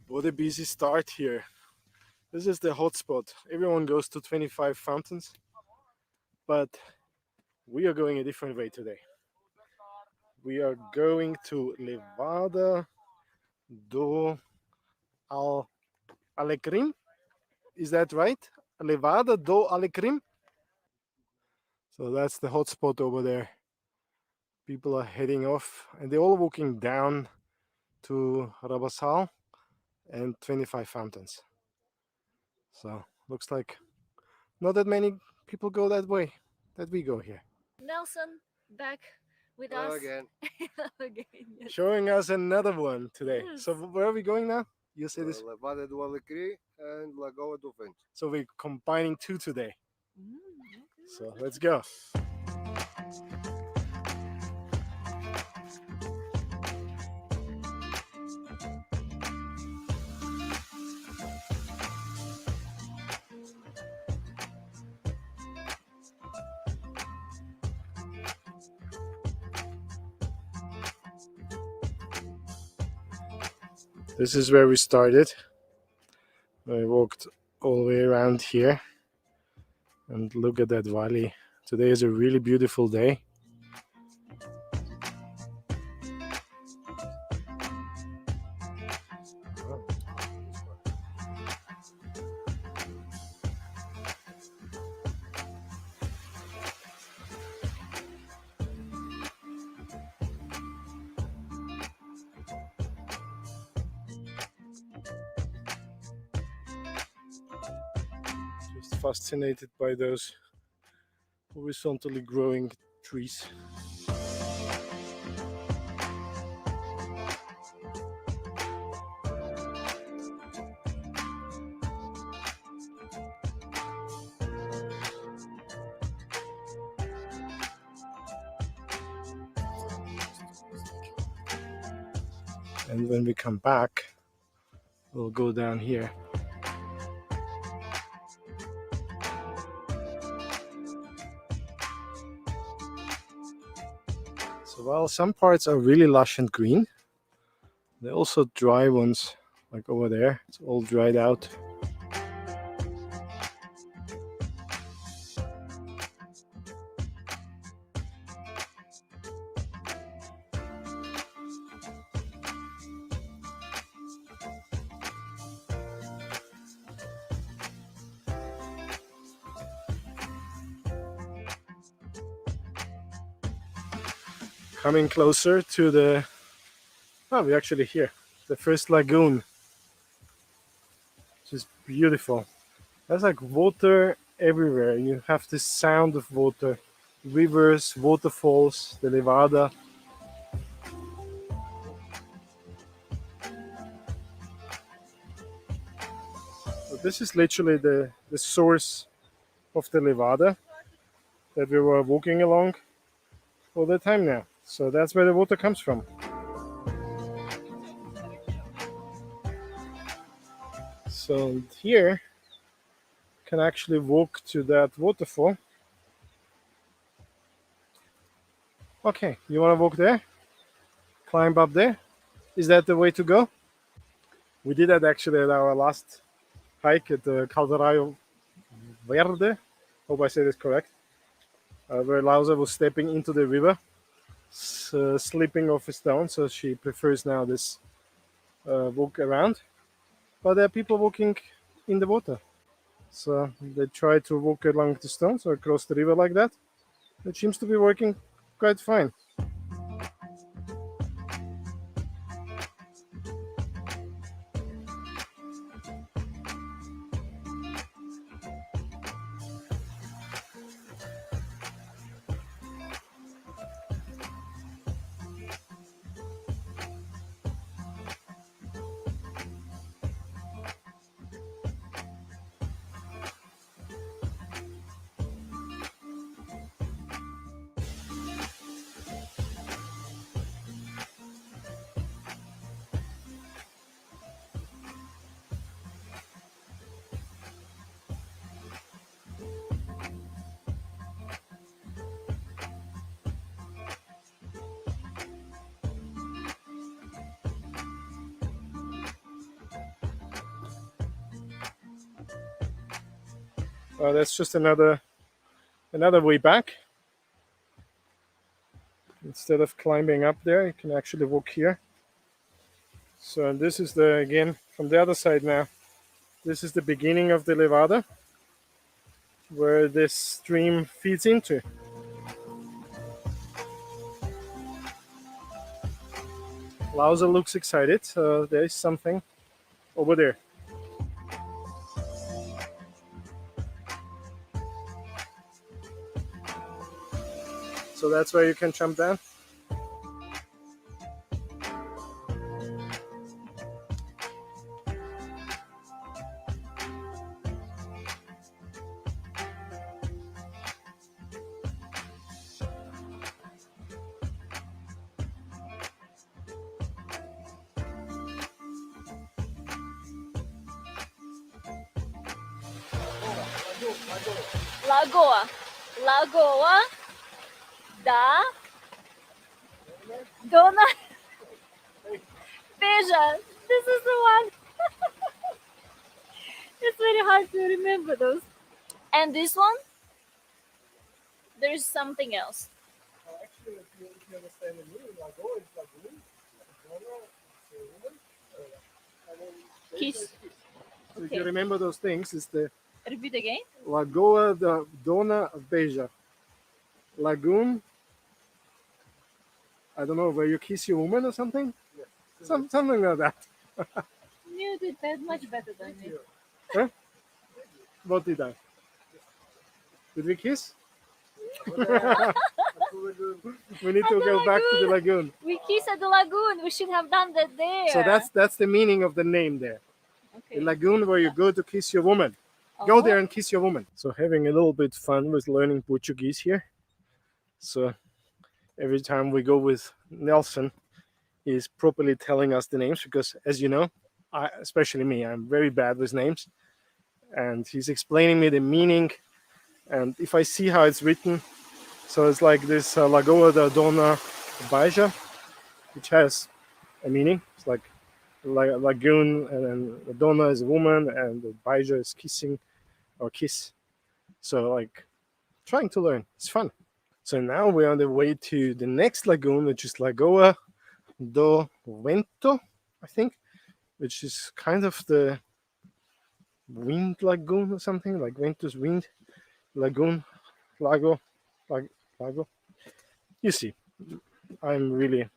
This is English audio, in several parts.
What a busy start here. This is the hotspot. Everyone goes to 25 fountains, but we are going a different way today. We are going to Levada do Alecrim. Is that right? Levada do Alecrim? So that's the hotspot over there. People are heading off and they're all walking down to Rabasal and 25 fountains. So looks like not that many people go that way that we go here. Nelson back with Hello us again. again. Yes. Showing us another one today. Yes. So where are we going now? You say this. Levada do Alecrim and Lagoa do Vento. So we're combining two today. Okay. So let's go. This is where we started. I walked all the way around here and look at that valley. Today is a really beautiful day. Just fascinated by those horizontally growing trees. And when we come back, we'll go down here. So while some parts are really lush and green, there are also dry ones, like over there. It's all dried out. Coming closer to the, oh, we're actually here, the first lagoon, which is beautiful. There's like water everywhere. You have this sound of water, rivers, waterfalls, the Levada. So this is literally the source of the Levada that we were walking along all the time now. So that's where the water comes from. So here you can actually walk to that waterfall. Okay, you want to walk there? Climb up there? Is that the way to go? We did that actually at our last hike at the Caldeiraio Verde. Hope I said it correct. Where Lausa was stepping into the river, slipping off a stone, so she prefers now this walk around. But there are people walking in the water. So they try to walk along the stones or across the river like that. It seems to be working quite fine. That's just another way back. Instead of climbing up there, you can actually walk here. So this is again from the other side now. This is the beginning of the Levada, where this stream feeds into. Lausa looks excited, so there is something over there. So that's where you can jump down. Lagoa. Lagoa da Dona Beja. This is the one. It's very hard to remember those. And this one, there's something else. Actually, if you understand the meaning, Lagoa is lagoon, Dona is a woman, and then Kiss. So if you remember those things, it's the Repeat again. Lagoa da Dona Beja. Lagoon, I don't know, where you kiss your woman or something? Yeah. Something like that. You did that much better than me. Huh? What did I? Did we kiss? We need to go back to the lagoon. We kiss at the lagoon. We should have done that there. So that's the meaning of the name there. okay. The lagoon where you go to kiss your woman. Go there and kiss your woman. So having a little bit fun with learning Portuguese here. So every time we go with Nelson, he's properly telling us the names because, as you know, especially me, I'm very bad with names. And he's explaining me the meaning. And if I see how it's written, so it's like this Lagoa da Dona Beja, which has a meaning. It's like lagoon, and then the Dona is a woman, and the Beja is kissing or kiss. So like trying to learn. It's fun. So now we're on the way to the next lagoon, which is Lagoa do Vento, I think, which is kind of the wind lagoon or something, like Vento's wind lagoon, lago. You see, I'm really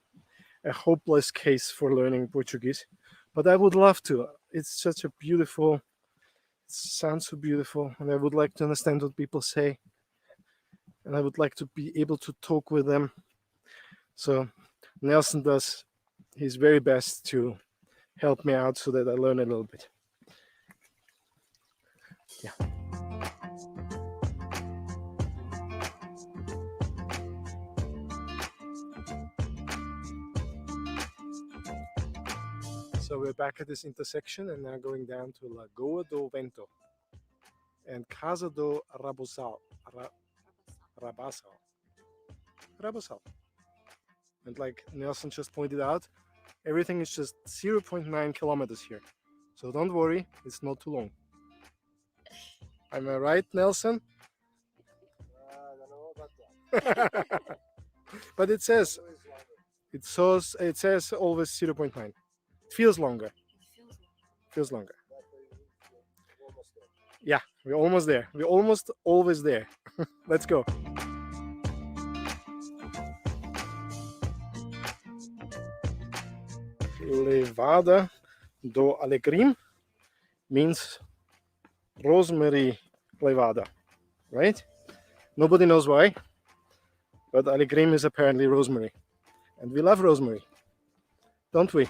a hopeless case for learning Portuguese, but I would love to. It's such a beautiful, it sounds so beautiful, and I would like to understand what people say, and I would like to be able to talk with them. So Nelson does his very best to help me out so that I learn a little bit. Yeah. So we're back at this intersection and now going down to Lagoa do Vento and Casa do Rabosal. Rabosal. And like Nelson just pointed out, everything is just 0.9 kilometers here. So don't worry, it's not too long. Am I right, Nelson? I don't know about that. But it says always 0.9. It feels longer. Feels longer. Yeah, we're almost there. We're almost always there. Let's go. Levada do Alecrim means rosemary levada, right? Nobody knows why, but Alecrim is apparently rosemary. And we love rosemary, don't we?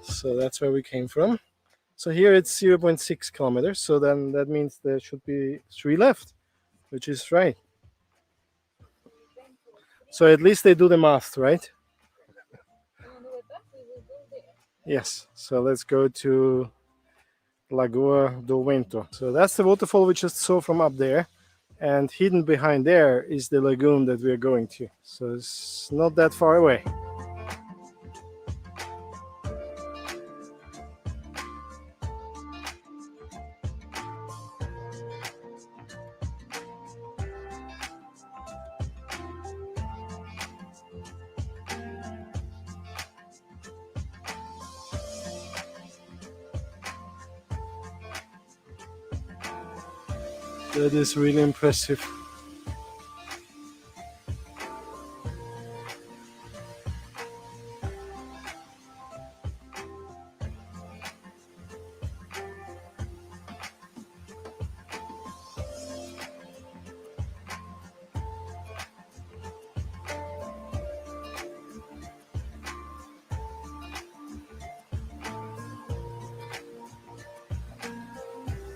So that's where we came from. So here it's 0.6 kilometers. So then that means there should be 3 left, which is right. So at least they do the math, right? Yes. So let's go to Lagoa do Vento. So that's the waterfall we just saw from up there. And hidden behind there is the lagoon that we're going to. So it's not that far away. That is really impressive.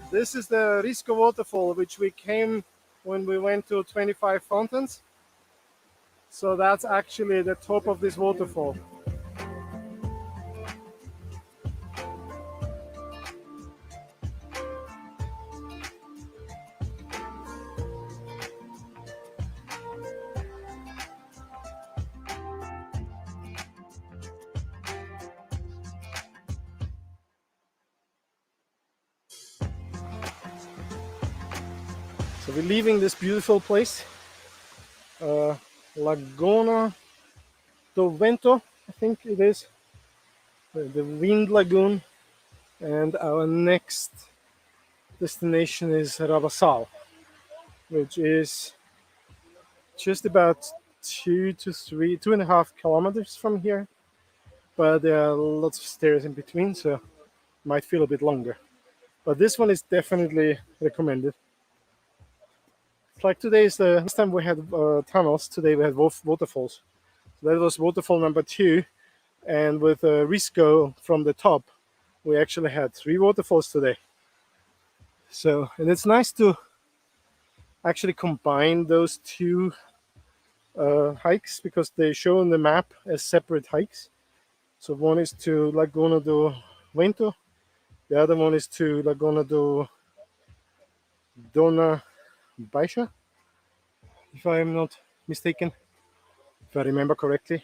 This is the Risco waterfall, which we came when we went to 25 fountains. So that's actually the top of this waterfall. So we're leaving this beautiful place, Laguna do Vento, I think it is, the Wind Lagoon, and our next destination is Rabasal, which is just about 2.5 kilometers from here, but there are lots of stairs in between, so it might feel a bit longer. But this one is definitely recommended. It's like today is the last time we had tunnels. Today we had waterfalls. So that was waterfall number 2, and with Risco from the top, we actually had 3 waterfalls today. So, and it's nice to actually combine those 2 hikes because they show on the map as separate hikes. So one is to Laguna do Vento, the other one is to Laguna do Dona Baixa, if I am not mistaken, if I remember correctly.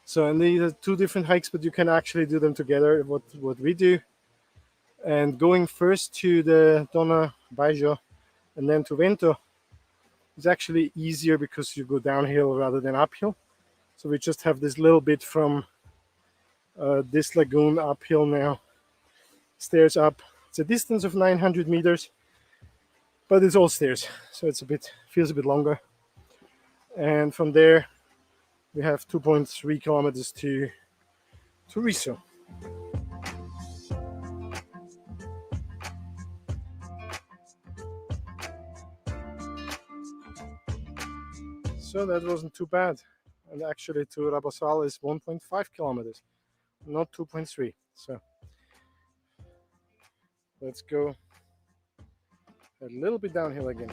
So, and these are 2 different hikes, but you can actually do them together, what we do. And going first to the Dona Baixa and then to Vento is actually easier because you go downhill rather than uphill. So we just have this little bit from this lagoon uphill now, stairs up. It's a distance of 900 meters, but it's all stairs, so it's feels a bit longer. And from there, we have 2.3 kilometers to Riso. So that wasn't too bad. And actually to Rabasal is 1.5 kilometers, not 2.3. So let's go a little bit downhill again.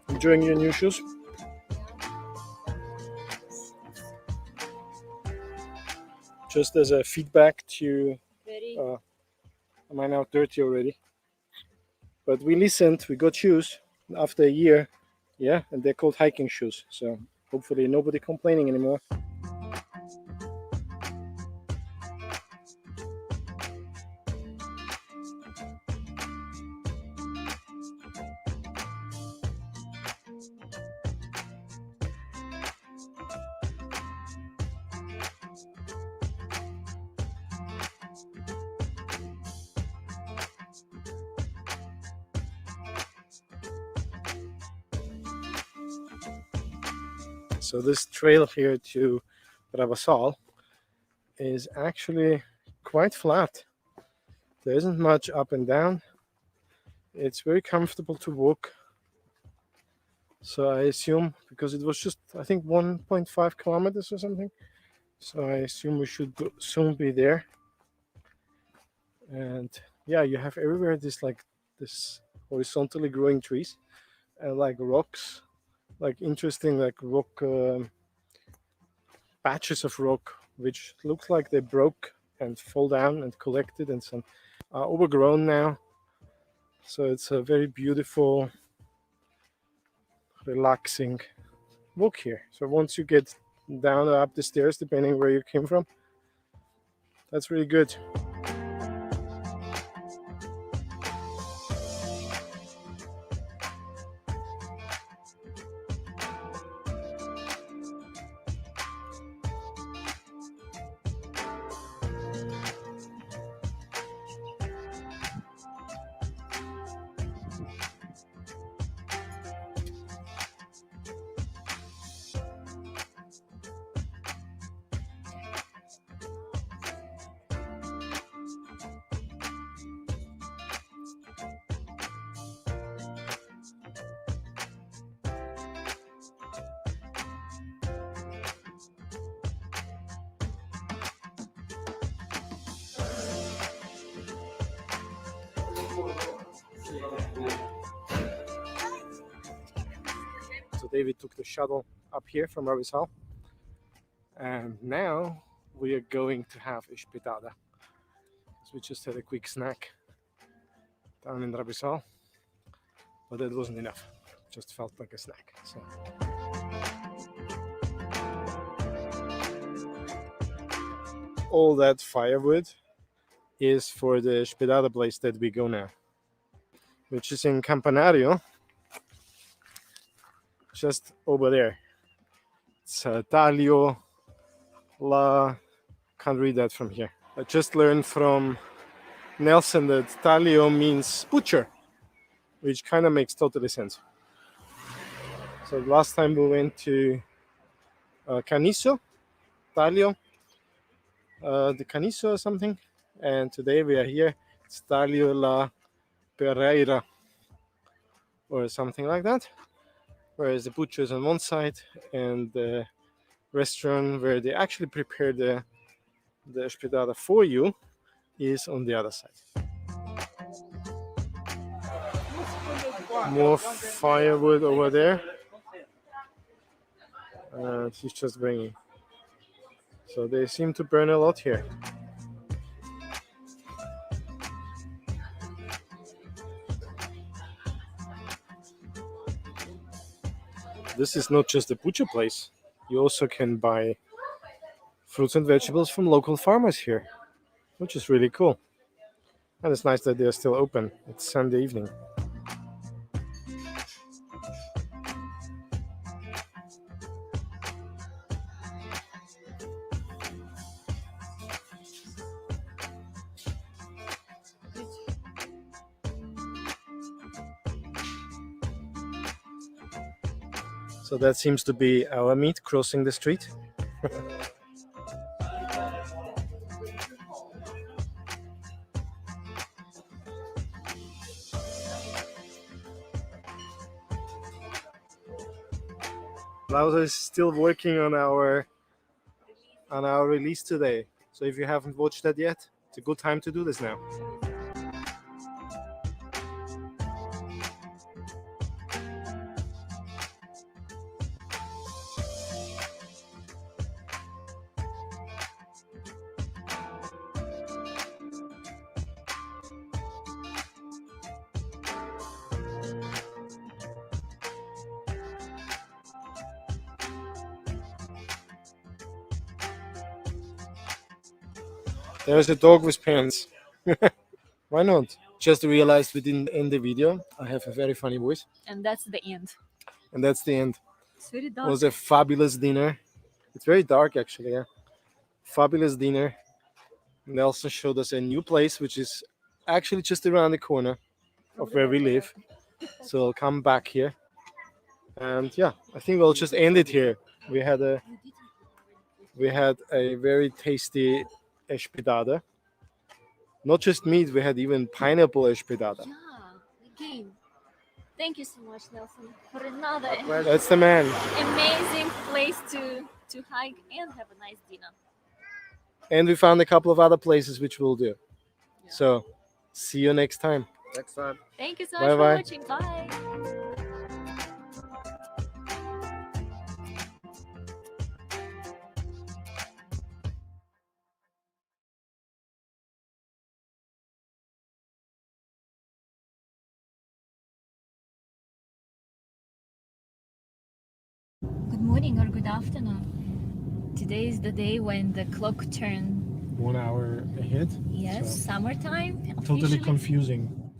Enjoying your new shoes? Just as a feedback to, am I now dirty already? But we listened, we got shoes after a year, yeah, and they're called hiking shoes. So hopefully nobody complaining anymore. So this trail here to Rabasal is actually quite flat. There isn't much up and down. It's very comfortable to walk. So I assume, because it was just, I think, 1.5 kilometers or something. So I assume we should soon be there. And yeah, you have everywhere this horizontally growing trees and like rocks, like interesting like rock patches of rock which look like they broke and fall down and collected, and some are overgrown now. So it's a very beautiful, relaxing walk here. So once you get down or up the stairs, depending where you came from, that's really good. So David took the shuttle up here from Rabisal, and now we are going to have a espetada. So we just had a quick snack down in Rabisal, but that wasn't enough. Just felt like a snack. So all that firewood is for the espetada place that we go now, which is in Campanario, just over there. It's Talio La. Can't read that from here. I just learned from Nelson that Talio means butcher, which kind of makes totally sense. So last time we went to Canizo, Talio, the Canizo or something, and today we are here. It's Talio La Pereira or something like that. Whereas the butcher is on one side and the restaurant where they actually prepare the espetada for you is on the other side. More firewood over there. He's just bringing. So they seem to burn a lot here. This is not just a butcher place. You also can buy fruits and vegetables from local farmers here, which is really cool. And it's nice that they're still open. It's Sunday evening. So that seems to be our meat crossing the street. Lauda is still working on our release today. So if you haven't watched that yet, it's a good time to do this now. There's a dog with pants. Why not? Just realized we didn't end the video. I have a very funny voice. And that's the end. And that's the end. It's very It dark. was a fabulous dinner. It's very dark actually, yeah. Fabulous dinner. Nelson showed us a new place, which is actually just around the corner of where we live. So I'll come back here. And yeah, I think we'll just end it here. We had a very tasty espetada. Not just meat, we had even pineapple espetada. Yeah, again. Thank you so much, Nelson, for another That's the man. amazing place to hike and have a nice dinner. And we found a couple of other places which we'll do. Yeah. So, see you next time. Next time. Thank you so much Bye-bye. for watching. Bye. Good morning or good afternoon. Today is the day when the clock turned. 1 hour ahead. Yes, So, summertime. totally officially. confusing.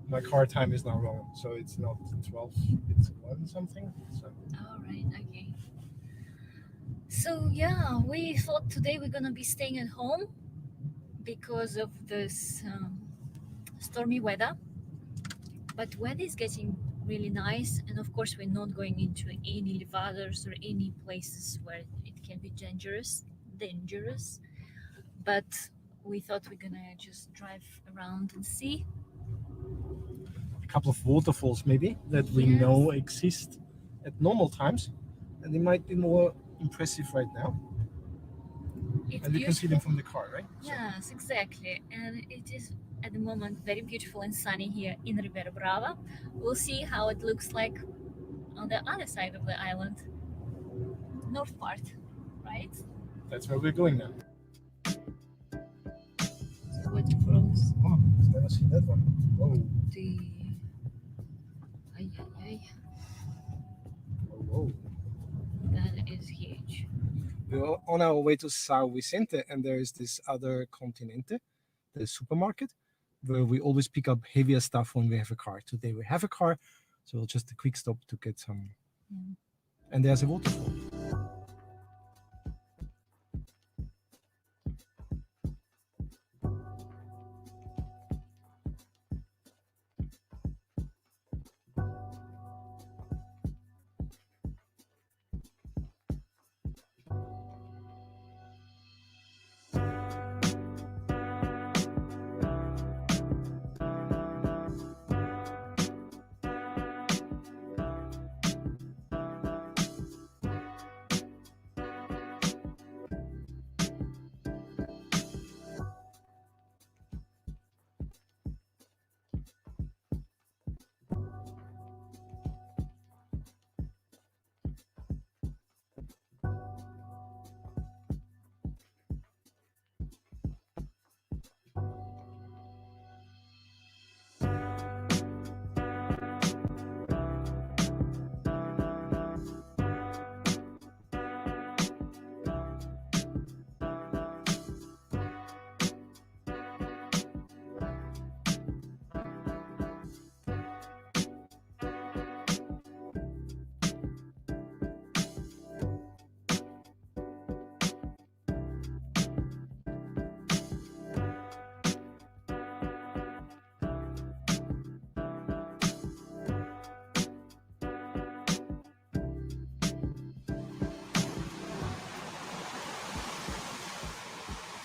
My car time is now wrong. So it's not 12, it's 1 something. So All right, okay. So yeah, we thought today we're gonna be staying at home because of this stormy weather. But weather is getting really nice, and of course we're not going into any levaders or any places where it can be dangerous. But we thought we're gonna just drive around and see. a couple of waterfalls maybe that we Yes. know exist at normal times, and they might be more impressive right now. It's And you can see them beautiful. from the car, right? So, Yes, exactly. And it is at the moment very beautiful and sunny here in Ribeira Brava. We'll see how it looks like on the other side of the island, north part, right? that's where we're going now. Waterfalls. Oh, I've never seen that one. Whoa. The ay, ay, ay. Whoa. That is huge. We're on our way to Sao Vicente, and there is this other Continente, the supermarket, where we always pick up heavier stuff when we have a car. Today we have a car, so just a quick stop to get some. Yeah. And there's a waterfall.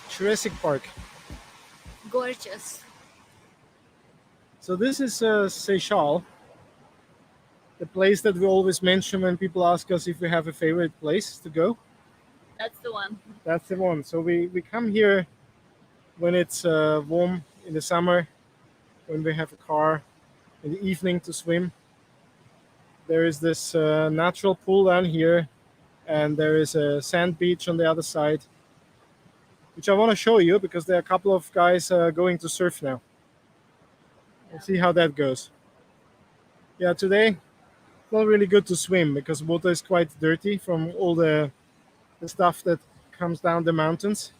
Jurassic Park. Gorgeous. So this is Seychelles, the place that we always mention when people ask us if we have a favorite place to go. That's the one. That's the one. So we come here when it's warm in the summer, when we have a car in the evening to swim. There is this natural pool down here, and there is a sand beach on the other side, which I want to show you because there are a couple of guys going to surf now. We'll see how that goes. Yeah, today not really good to swim because water is quite dirty from all the stuff that comes down the mountains,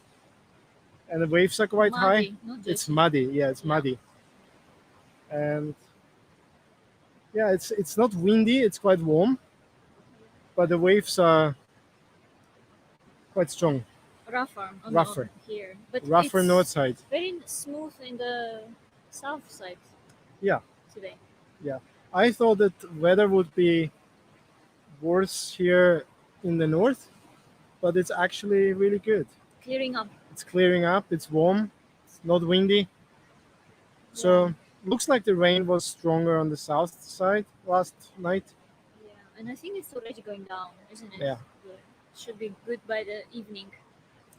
and the waves are quite high. Muddy, not It's dirty. muddy. Yeah, it's Yeah. muddy. And yeah, it's not windy. It's quite warm, but the waves are quite strong. Rougher. Rougher. Here, but Rougher it's north side. very smooth in the south side. Yeah. Today. I thought that weather would be worse here in the north, but it's actually really good. Clearing up. It's clearing up. It's warm. It's not windy. So Looks like the rain was stronger on the south side last night. Yeah, and I think it's already going down, isn't it? Yeah. Yeah. Should be good by the evening.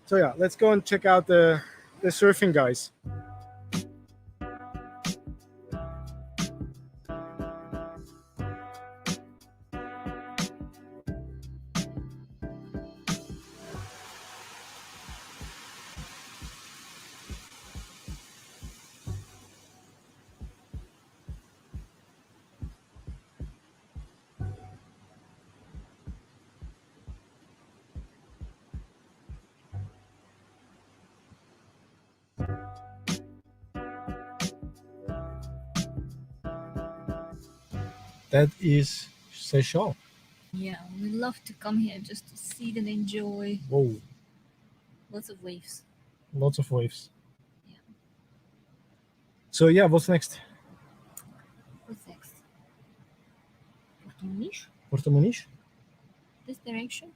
So yeah, let's go and check out the surfing guys. That is Seychelles. Yeah, we love to come here just to see and enjoy. Whoa, Lots of waves. lots of waves. Yeah. So yeah, what's next? What's next? Porto Muniz? Porto Muniz? This direction?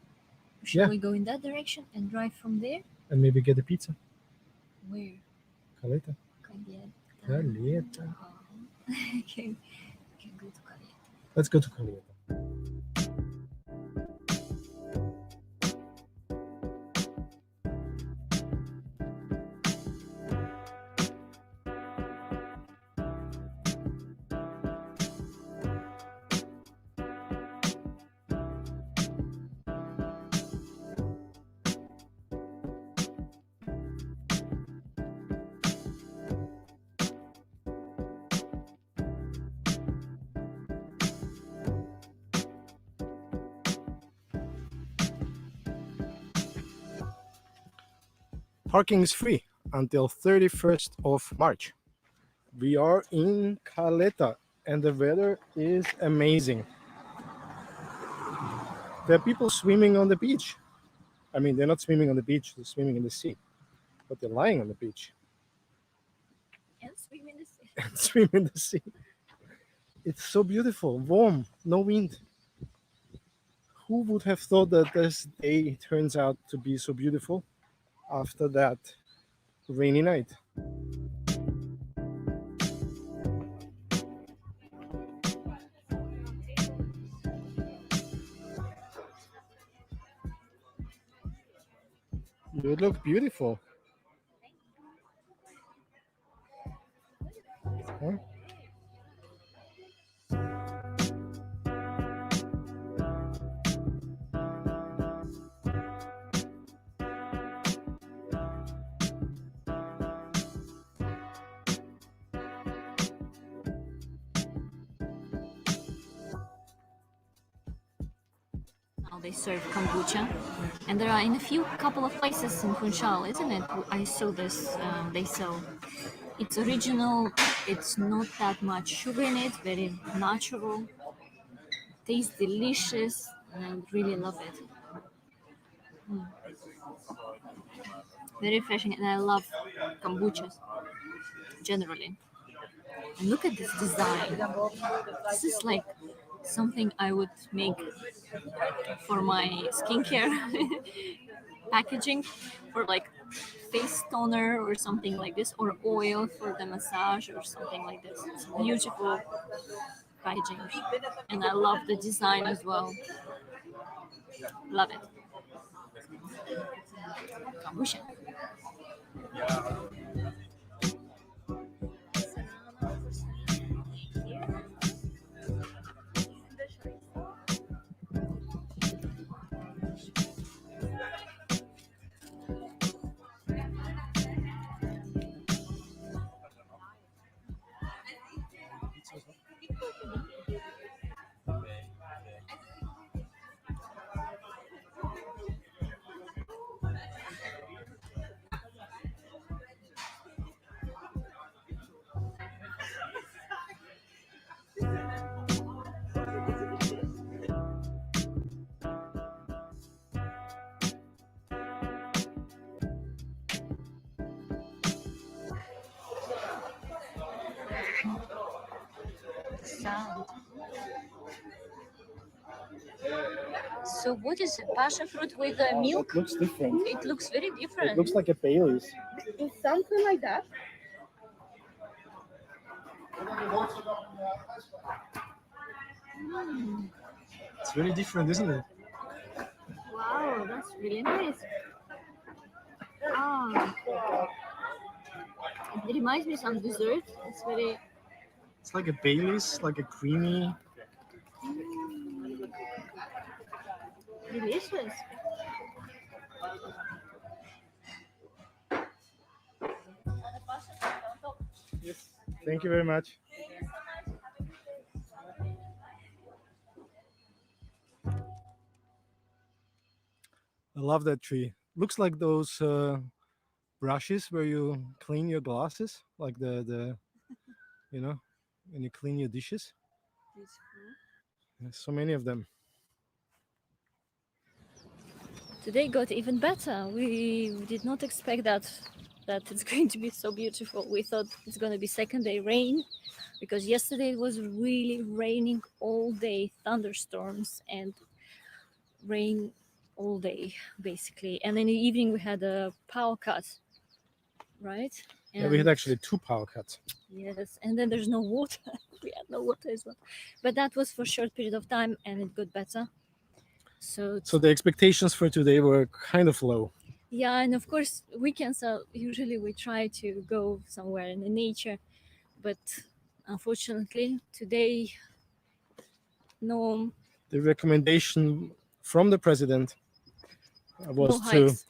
Shall Yeah. we go in that direction and drive from there? And maybe get a pizza. Where? Caleta. Caleta. Caleta. Okay. We can go to Caleta. Let's go to Caleta. Parking is free until 31st of March. We are in Caleta and the weather is amazing. There are people swimming on the beach. I mean, they're not swimming on the beach, they're swimming in the sea. But they're lying on the beach And swim in the sea. and swim in the sea. It's so beautiful, warm, no wind. Who would have thought that this day turns out to be so beautiful after that rainy night? You look beautiful. Huh? Now they serve kombucha, and there are in a few couple of places in Funchal, isn't it? I saw this. They sell. It's original. It's not that much sugar in it. Very natural. Tastes delicious, and I really love it. Very refreshing, and I love kombuchas generally. And look at this design. This is like something I would make for my skincare packaging, for like face toner or something like this, or oil for the massage or something like this. It's beautiful packaging, and I love the design as well. Love it. Kombucha. Sound. So what is it? Passion fruit with milk? It looks different. It looks very different. It looks like a Bailey's. It's something like that. It's very different, isn't it? Wow, that's really nice. Ah, it reminds me of some dessert. It's very It's like a Baileys, like a creamy. delicious. Yes. Thank you very much. I love that tree. Looks like those brushes where you clean your glasses, like the you know when you clean your dishes. There's so many of them. Today got even better. We did not expect that it's going to be so beautiful. We thought it's going to be second day rain because yesterday it was really raining all day, thunderstorms and rain all day basically. And in the evening we had a power cut, right? Yeah, we had And- actually 2 power cuts. Yes, and then there's no water. We had no water as well, but that was for a short period of time, and it got better. So, So the expectations for today were kind of low. yeah, and of course weekends are usually we try to go somewhere in the nature, but unfortunately today, no, The recommendation from the president no was hikes.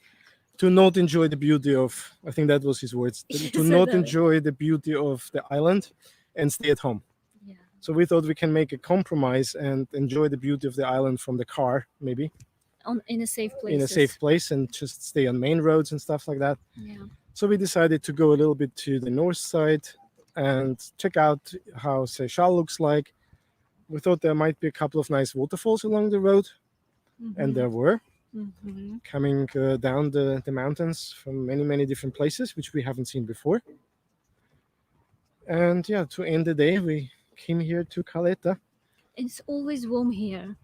to not enjoy the beauty of. I think that was his words. He To said not that. enjoy the beauty of the island and stay at home. Yeah, So we thought we can make a compromise and enjoy the beauty of the island from the car, maybe in a safe place. in a safe place, and just stay on main roads and stuff like that. Yeah, So we decided to go a little bit to the north side and check out how Seychelles looks like. We thought there might be a couple of nice waterfalls along the road, and there were coming down the mountains from many different places, which we haven't seen before. And yeah, to end the day, we came here to Caleta. it's always warm here,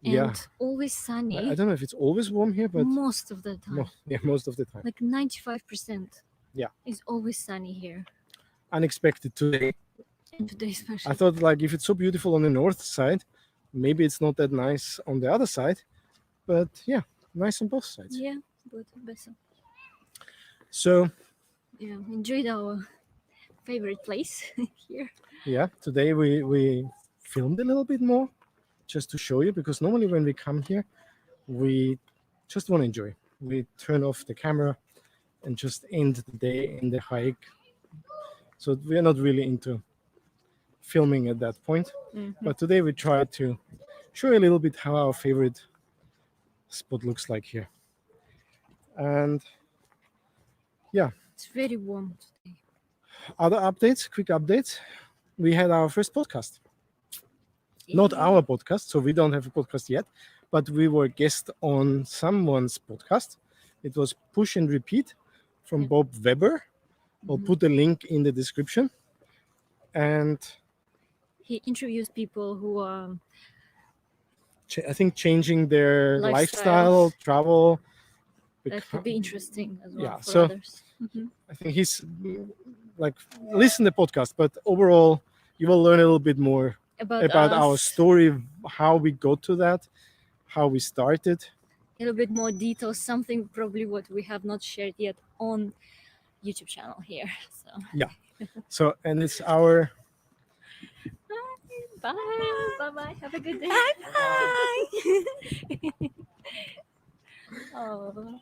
and Yeah. always sunny. I don't know if it's always warm here, but most of the time, most of the time. like 95%. Yeah. It's always sunny here, Unexpected today. and today especially. I thought, like, if it's so beautiful on the north side, maybe it's not that nice on the other side. But yeah, nice on both sides. Yeah, but better. So Yeah, enjoyed our favorite place here. yeah, today we filmed a little bit more just to show you, because normally when we come here, we just want to enjoy. We turn off the camera and just end the day in the hike. So we are not really into filming at that point. But today we try to show you a little bit how our favorite spot looks like here. And yeah, It's very warm today. other updates, quick updates. We had our first podcast. Not Yeah. our podcast, so we don't have a podcast yet, but we were guest on someone's podcast. It was Push and Repeat from Bob Weber. I'll put the link in the description. And He interviews people who are I think changing their Lifestyle. lifestyle, travel. that could be interesting as well Yeah, for so- others. I think he's like, listen to the podcast, but overall, you will learn a little bit more about our us, story, how we got to that, how we started. a little bit more details, something probably what we have not shared yet on YouTube channel here. So So, and it's our bye, have a good day. Oh,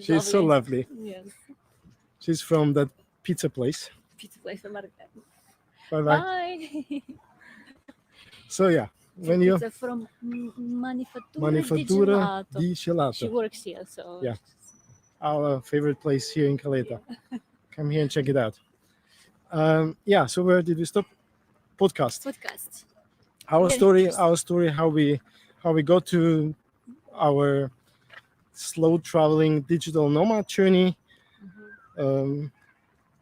she's so lovely. Yes, She's from that pizza place. pizza place from Madeira. Bye bye. Bye. So yeah, when you Pizza from Manifattura, Manifattura di di She Gelato, works here, so Yeah. our favorite place here in Caleta. Come here and check it out. Yeah, so where did we stop? Podcast. podcast. Our Very story, how we got to our slow traveling digital nomad journey.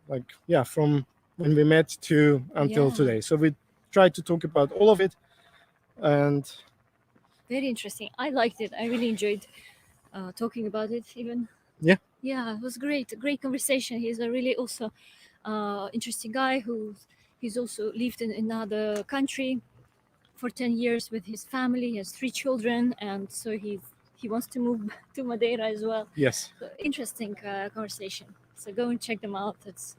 Like, yeah, from when we met to until Yeah. today. So we tried to talk about all of it. And Very interesting. I liked it. I really enjoyed talking about it. Even yeah, it was great. A great conversation. He's a really also interesting guy who He's also lived in another country for 10 years with his family. He has 3 children, and so he wants to move to Madeira as well. Yes, So interesting conversation. So go and check them out. It's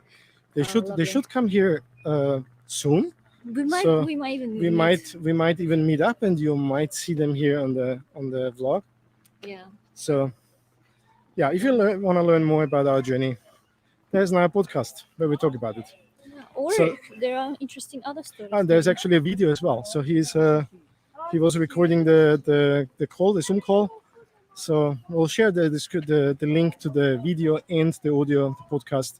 they should lovely. come here soon. We might So we might even we meet. might even meet up, and you might see them here on the vlog. Yeah. So yeah, if you want to learn more about our journey, there's now a podcast where we talk about it. Yeah, or So- there are interesting other stories. And there's maybe. actually a video as well. So he was recording the call, the Zoom call. So we'll share the link to the video and the audio of the podcast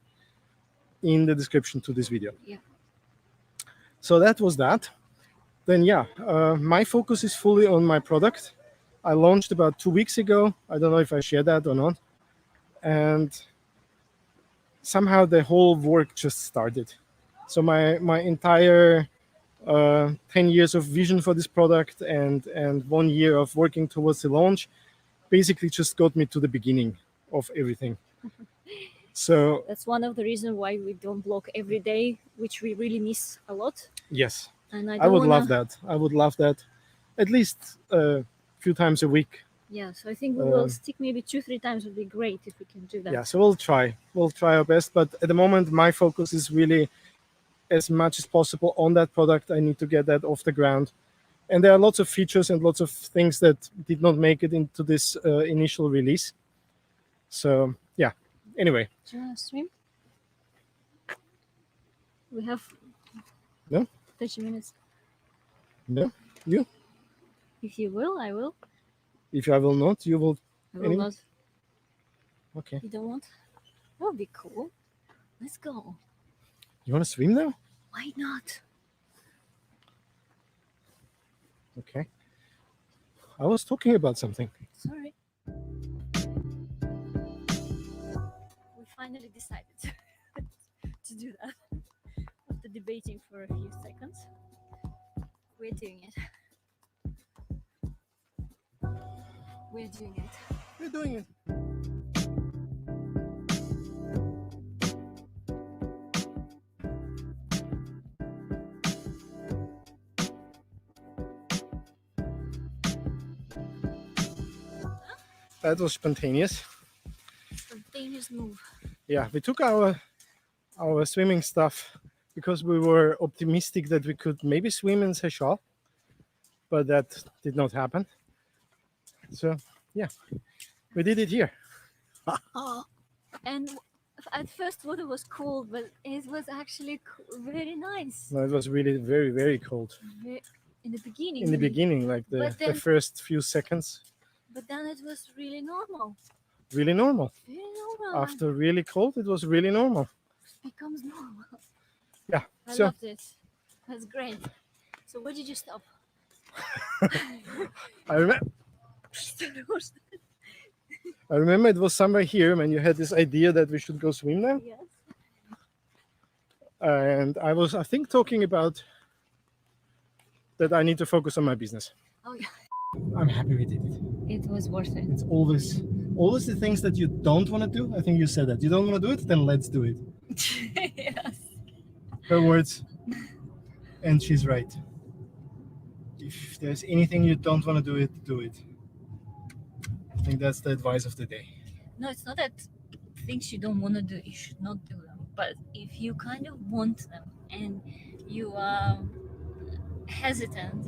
in the description to this video. Yeah. So that was that. Then yeah, my focus is fully on my product. I launched about 2 weeks ago. I don't know if I shared that or not. And somehow the whole work just started. So my entire 10 years of vision for this product and 1 year of working towards the launch basically just got me to the beginning of everything. So That's one of the reasons why we don't vlog every day, which we really miss a lot. yes, And I would love that. I would love that at least a few times a week. Yeah, so I think we will stick maybe 2-3 times would be great if we can do that. Yeah, so we'll try our best, but at the moment my focus is really as much as possible on that product. I need to get that off the ground, and there are lots of features and lots of things that did not make it into this initial release. So yeah, anyway. Do you want to swim? We have No? 30 minutes. No, you? If you will, I will. If I will not, you will. I will Any- not. Okay. You don't want? That would be cool. Let's go. You want to swim now? Why not? Okay. I was talking about something. Sorry. We finally decided to do that. After debating for a few seconds, we're doing it. We're doing it. We're doing it. That was spontaneous. Spontaneous move. Yeah, we took our swimming stuff because we were optimistic that we could maybe swim in Seychelles, but that did not happen. So yeah, we did it here. And at first water was cold, but it was actually very nice. No, it was really very, very cold In the beginning. in the beginning, like the But then- first few seconds. But then it was really normal. Really normal. Very normal. After really cold, it was really normal. It becomes normal. Yeah. I So loved it. That's great. So where did you stop? I remember. I remember it was somewhere here when you had this idea that we should go swim now, Yes. and I was, I think, talking about that I need to focus on my business. Oh yeah. I'm happy we did it. It was worth it. It's always the things that you don't want to do. I think you said that you don't want to do it, then let's do it. Yes. Her words, and she's right. If there's anything you don't want to do it, do it. I think that's the advice of the day. No, it's not that things you don't want to do, you should not do them. But if you kind of want them and you are hesitant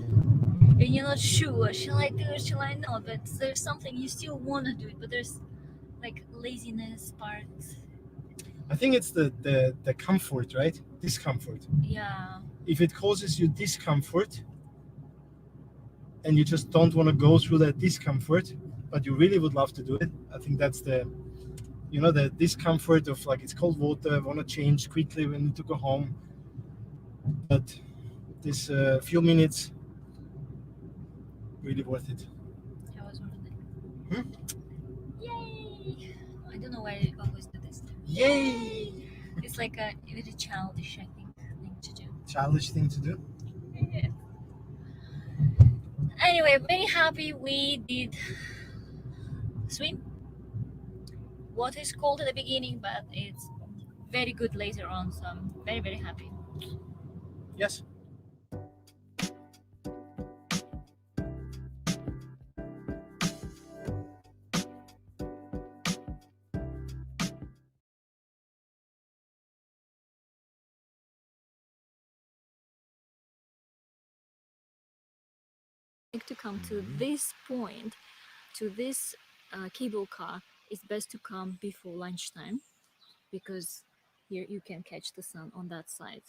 and you're not sure, shall I do it, shall I not? But there's something you still want to do it, but there's like laziness part. I think it's the comfort, right? Discomfort. Yeah. If it causes you discomfort and you just don't want to go through that discomfort, but you really would love to do it, I think that's the discomfort of like, it's cold water, I want to change quickly, we need to go home. But this few minutes, really worth it. That was worth it. Yay! I don't know why I always do this. Yay! It's like a very childish, I think, thing to do. Childish thing to do. Yeah. Anyway, very happy we did swim. Water is cold at the beginning, but it's very good later on, so I'm very, very happy. Yes. To come to this point, to this cable car, it's best to come before lunchtime because here you can catch the sun on that side.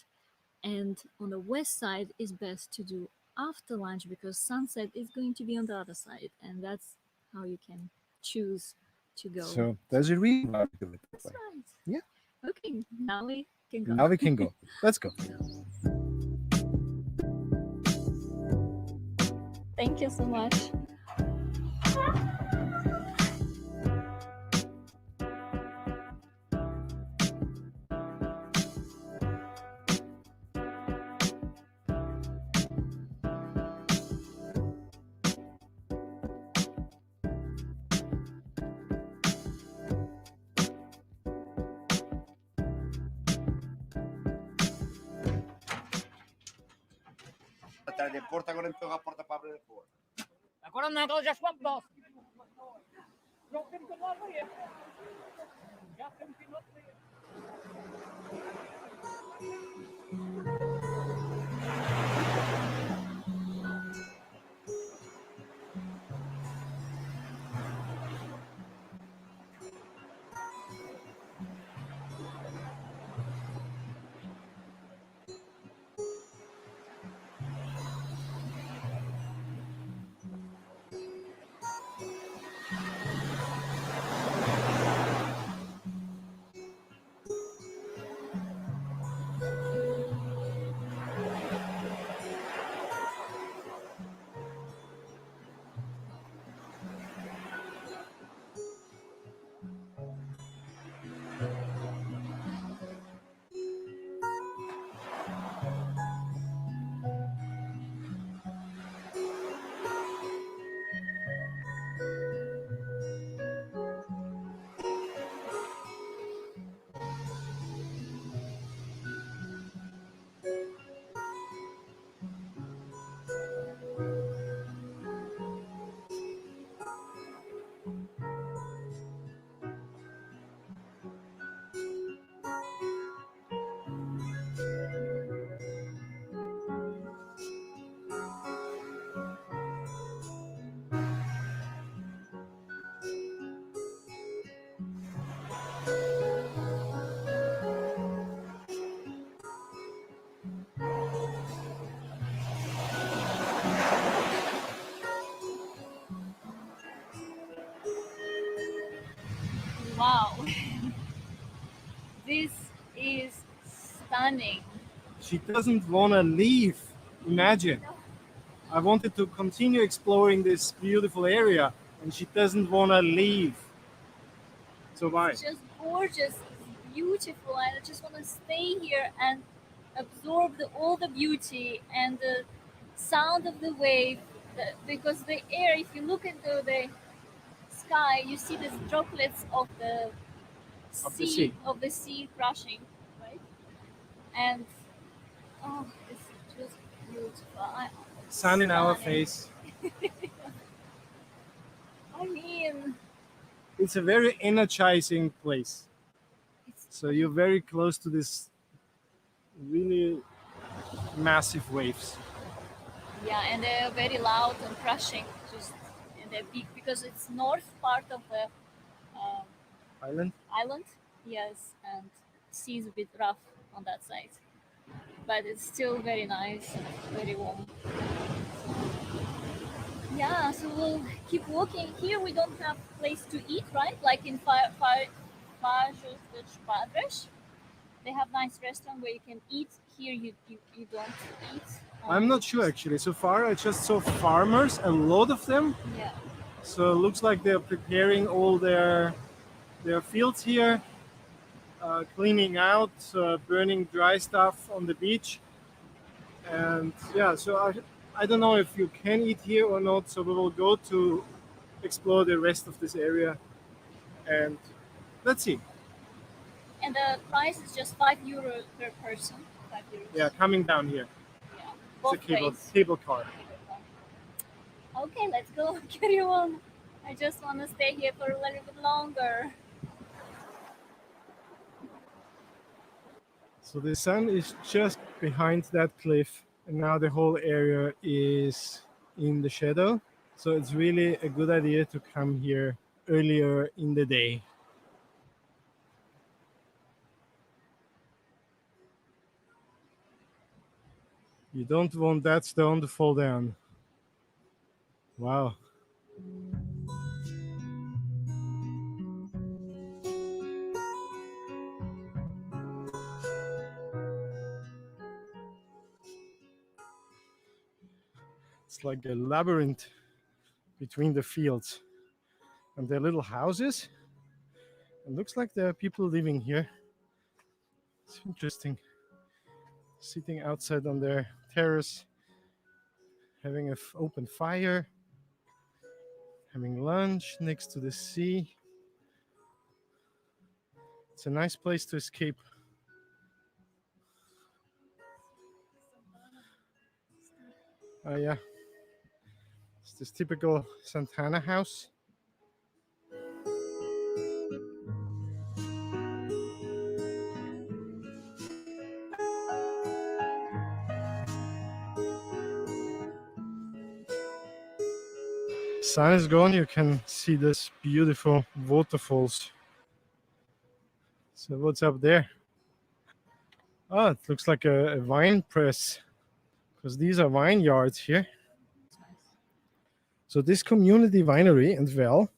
And on the west side, it's best to do after lunch because sunset is going to be on the other side, and that's how you can choose to go. So there's a reason why we do it that That's way. right. Yeah. Okay, now we can go. Now we can go. Let's go. Thank you so much. De porta agora empurra a porta para abrir a porta. Agora não, agora já foi bom. Wow. This is stunning. She doesn't want to leave. Imagine. I wanted to continue exploring this beautiful area, and she doesn't want to leave. So why? It's just gorgeous, it's beautiful, and I just want to stay here and absorb all the beauty and the sound of the wave. Because the air, if you look into the sky, you see these droplets of the Of the sea. of the sea crashing, right? And oh, it's just beautiful. Sun in our Stunning. face. I mean, It's a very energizing place. it's So you're very close to this really massive waves. yeah, and they're very loud and crashing, just and they're big because it's north part of the um, Island? island. Yes, and sea is a bit rough on that side, but it's still very nice and very warm. Yeah, so we'll keep walking. Here we don't have place to eat, right? Like in Paseio dos Padres, they have nice restaurant where you can eat. Here you don't eat. I'm not sure actually. So far, I just saw farmers, a lot of them. Yeah. So it looks like they're preparing all their fields here, cleaning out, burning dry stuff on the beach. And yeah, so I don't know if you can eat here or not. So we will go to explore the rest of this area, and let's see. And the price is just €5 per person. €5. Yeah, coming down here. Both ways. cable car. Okay, let's go. Carry on. I just want to stay here for a little bit longer. So the sun is just behind that cliff, and now the whole area is in the shadow. So it's really a good idea to come here earlier in the day. You don't want that stone to fall down. Wow. It's like a labyrinth between the fields and their little houses. It looks like there are people living here. It's interesting. Sitting outside on their terrace, having an open fire, having lunch next to the sea. It's a nice place to escape. Oh yeah, it's this typical Santana house. Sun is gone, you can see this beautiful waterfalls. So what's up there? Oh, it looks like a wine press, because these are vineyards here. So this community winery and well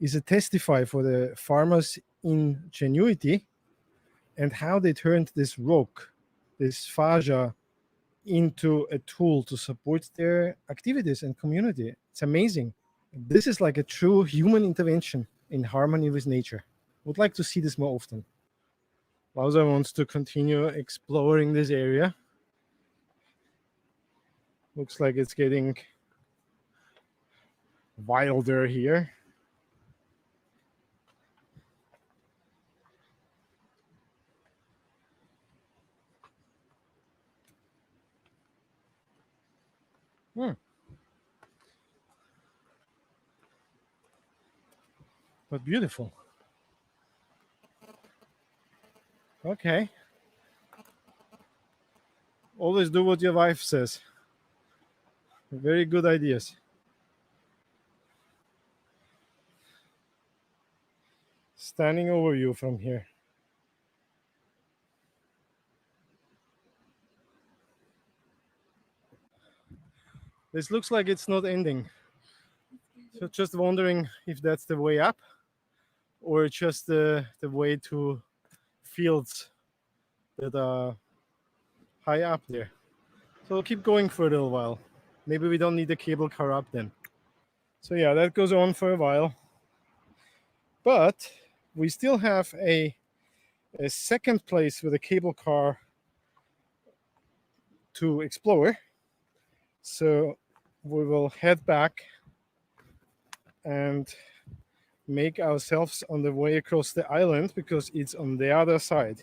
is a testify for the farmers' ingenuity and how they turned this rock, this faja, into a tool to support their activities and community. It's amazing. This is like a true human intervention in harmony with nature. Would like to see this more often. Lausa wants to continue exploring this area. Looks like it's getting wilder here. But beautiful. Okay. Always do what your wife says. Very good ideas. Standing over you from here. This looks like it's not ending. So just wondering if that's the way up or just the way to fields that are high up there. So we'll keep going for a little while. Maybe we don't need the cable car up then. So yeah, that goes on for a while. But we still have a second place with a cable car to explore. So we will head back and make ourselves on the way across the island because it's on the other side.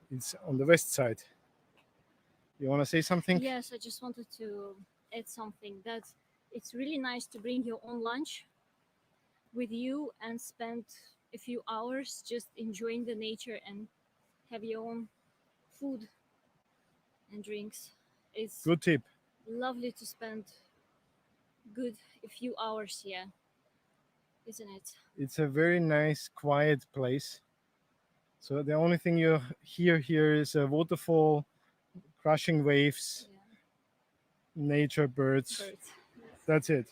It's on the west side. You want to say something? Yes, I just wanted to add something that it's really nice to bring your own lunch with you and spend a few hours just enjoying the nature and have your own food and drinks. It's Good tip. lovely to spend a few hours here, isn't it? It's a very nice, quiet place. So the only thing you hear here is a waterfall, crashing waves, nature, birds. Birds. That's it.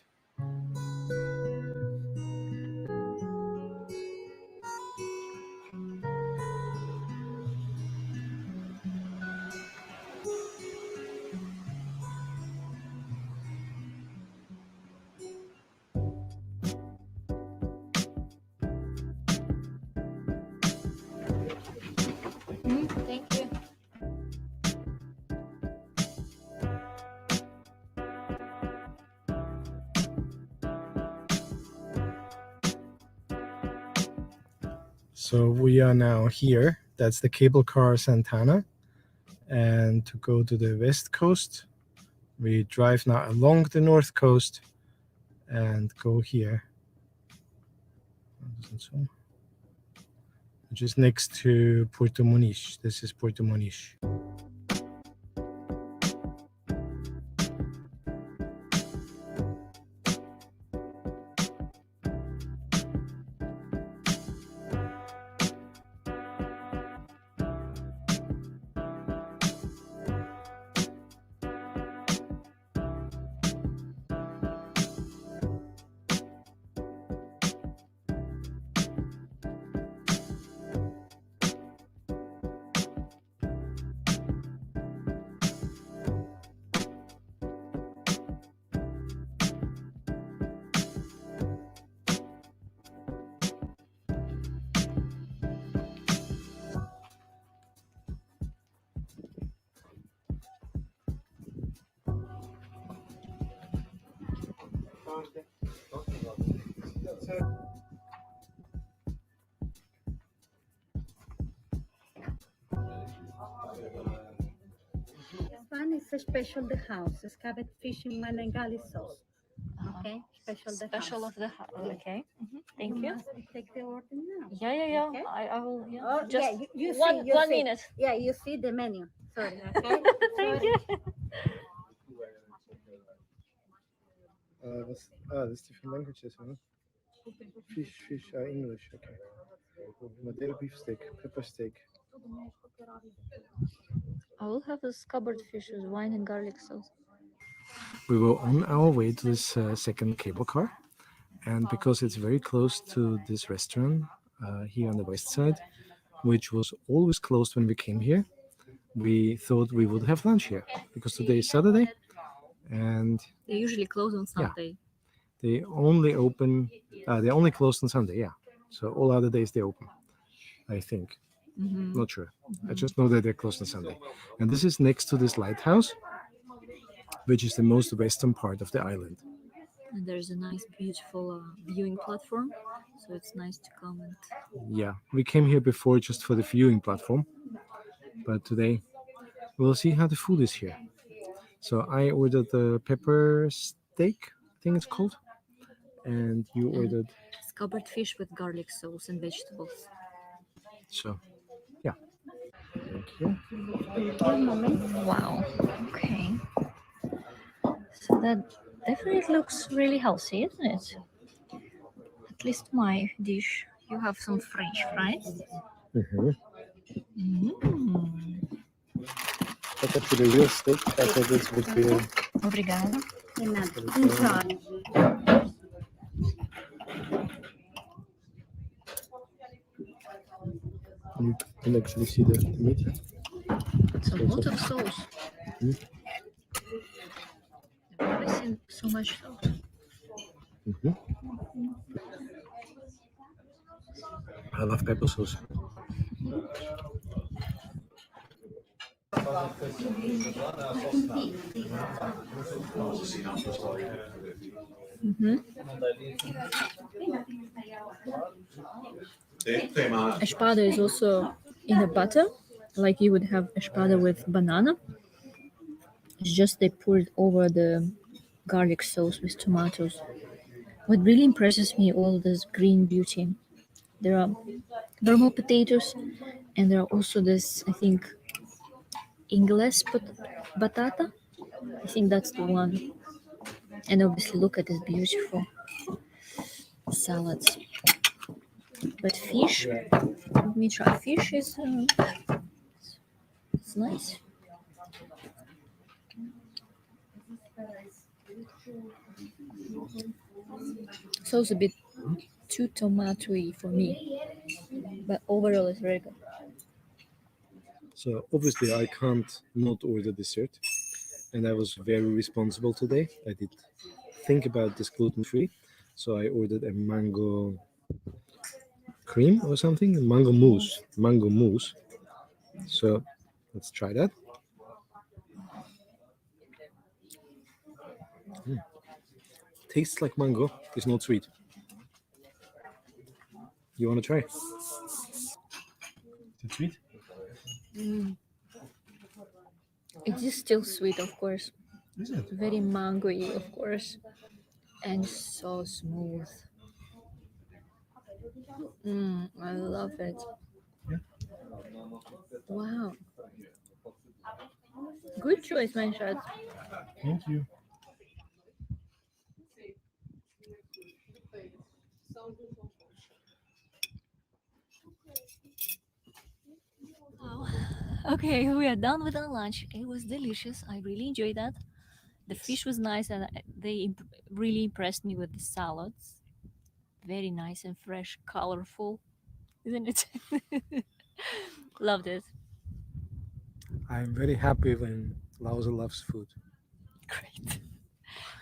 Thank you. So we are now here. That's the cable car Santana. And to go to the west coast, We drive now along the north coast and go here, which is next to Puerto Muniz. This is Puerto Muniz. One is a special the house, scabbard fish in Malengali sauce. Okay, special the Special house. of the house. Okay. Thank you. Must take the order now. Yeah. Okay. I will. Yeah. Oh, Just yeah, you one see, you one see. minute. Yeah, you see the menu. Sorry. Okay. Thank you. There's different languages, huh? Fish, English, okay. Madeira beef steak, pepper steak. I will have the scabbard fish with wine and garlic sauce. We were on our way to this second cable car, and because it's very close to this restaurant here on the west side, which was always closed when we came here, we thought we would have lunch here because today is Saturday, and They usually close on Yeah. Sunday. they only open. They're only closed on Sunday, yeah. So all other days they open, I think. Mm-hmm. Not sure. I just know that they're closed on Sunday. And this is next to this lighthouse, which is the most western part of the island. And there's a nice, beautiful viewing platform, so it's nice to come and. Yeah, we came here before just for the viewing platform, but today we'll see how the food is here. So I ordered the pepper steak, I think it's called, and you ordered. Scabbard fish with garlic sauce and vegetables. So, yeah. Thank you. Wow. Okay. So that definitely looks really healthy, isn't it? At least my dish. You have some French fries. Mm-hmm. Mm. That's actually a real steak. I thought this would be. Obrigada. Enjoy. You can actually see the meat. It's a lot of sauce. Mhm. I've never seen so much sauce. Mm-hmm. I love pepper sauce. Mm-hmm. Espada is also in the butter, like you would have espada with banana. It's just they pour it over the garlic sauce with tomatoes. What really impresses me, all this green beauty. There are normal potatoes, and there are also this, I think, Ingles batata. I think that's the one. And obviously, look at this beautiful salads. But fish, let me try. Fish is it's nice. Sauce a bit too tomatoey for me, but overall it's very good. So obviously I can't not order dessert, and I was very responsible today. I did think about this gluten free, so I ordered a mango cream or something, mango mousse. So let's try that. Tastes like mango. It's not sweet. You want to try? Is it sweet? It is still sweet, of course. Is it? Very mangoey, of course, and so smooth. I love it. Yeah. Wow. Good choice, Manshad. Thank you. Okay, we are done with our lunch. It was delicious. I really enjoyed that. The fish was nice, and really impressed me with the salads. Very nice and fresh, colorful, isn't it? Loved it. I'm very happy when Lausa loves food. Great.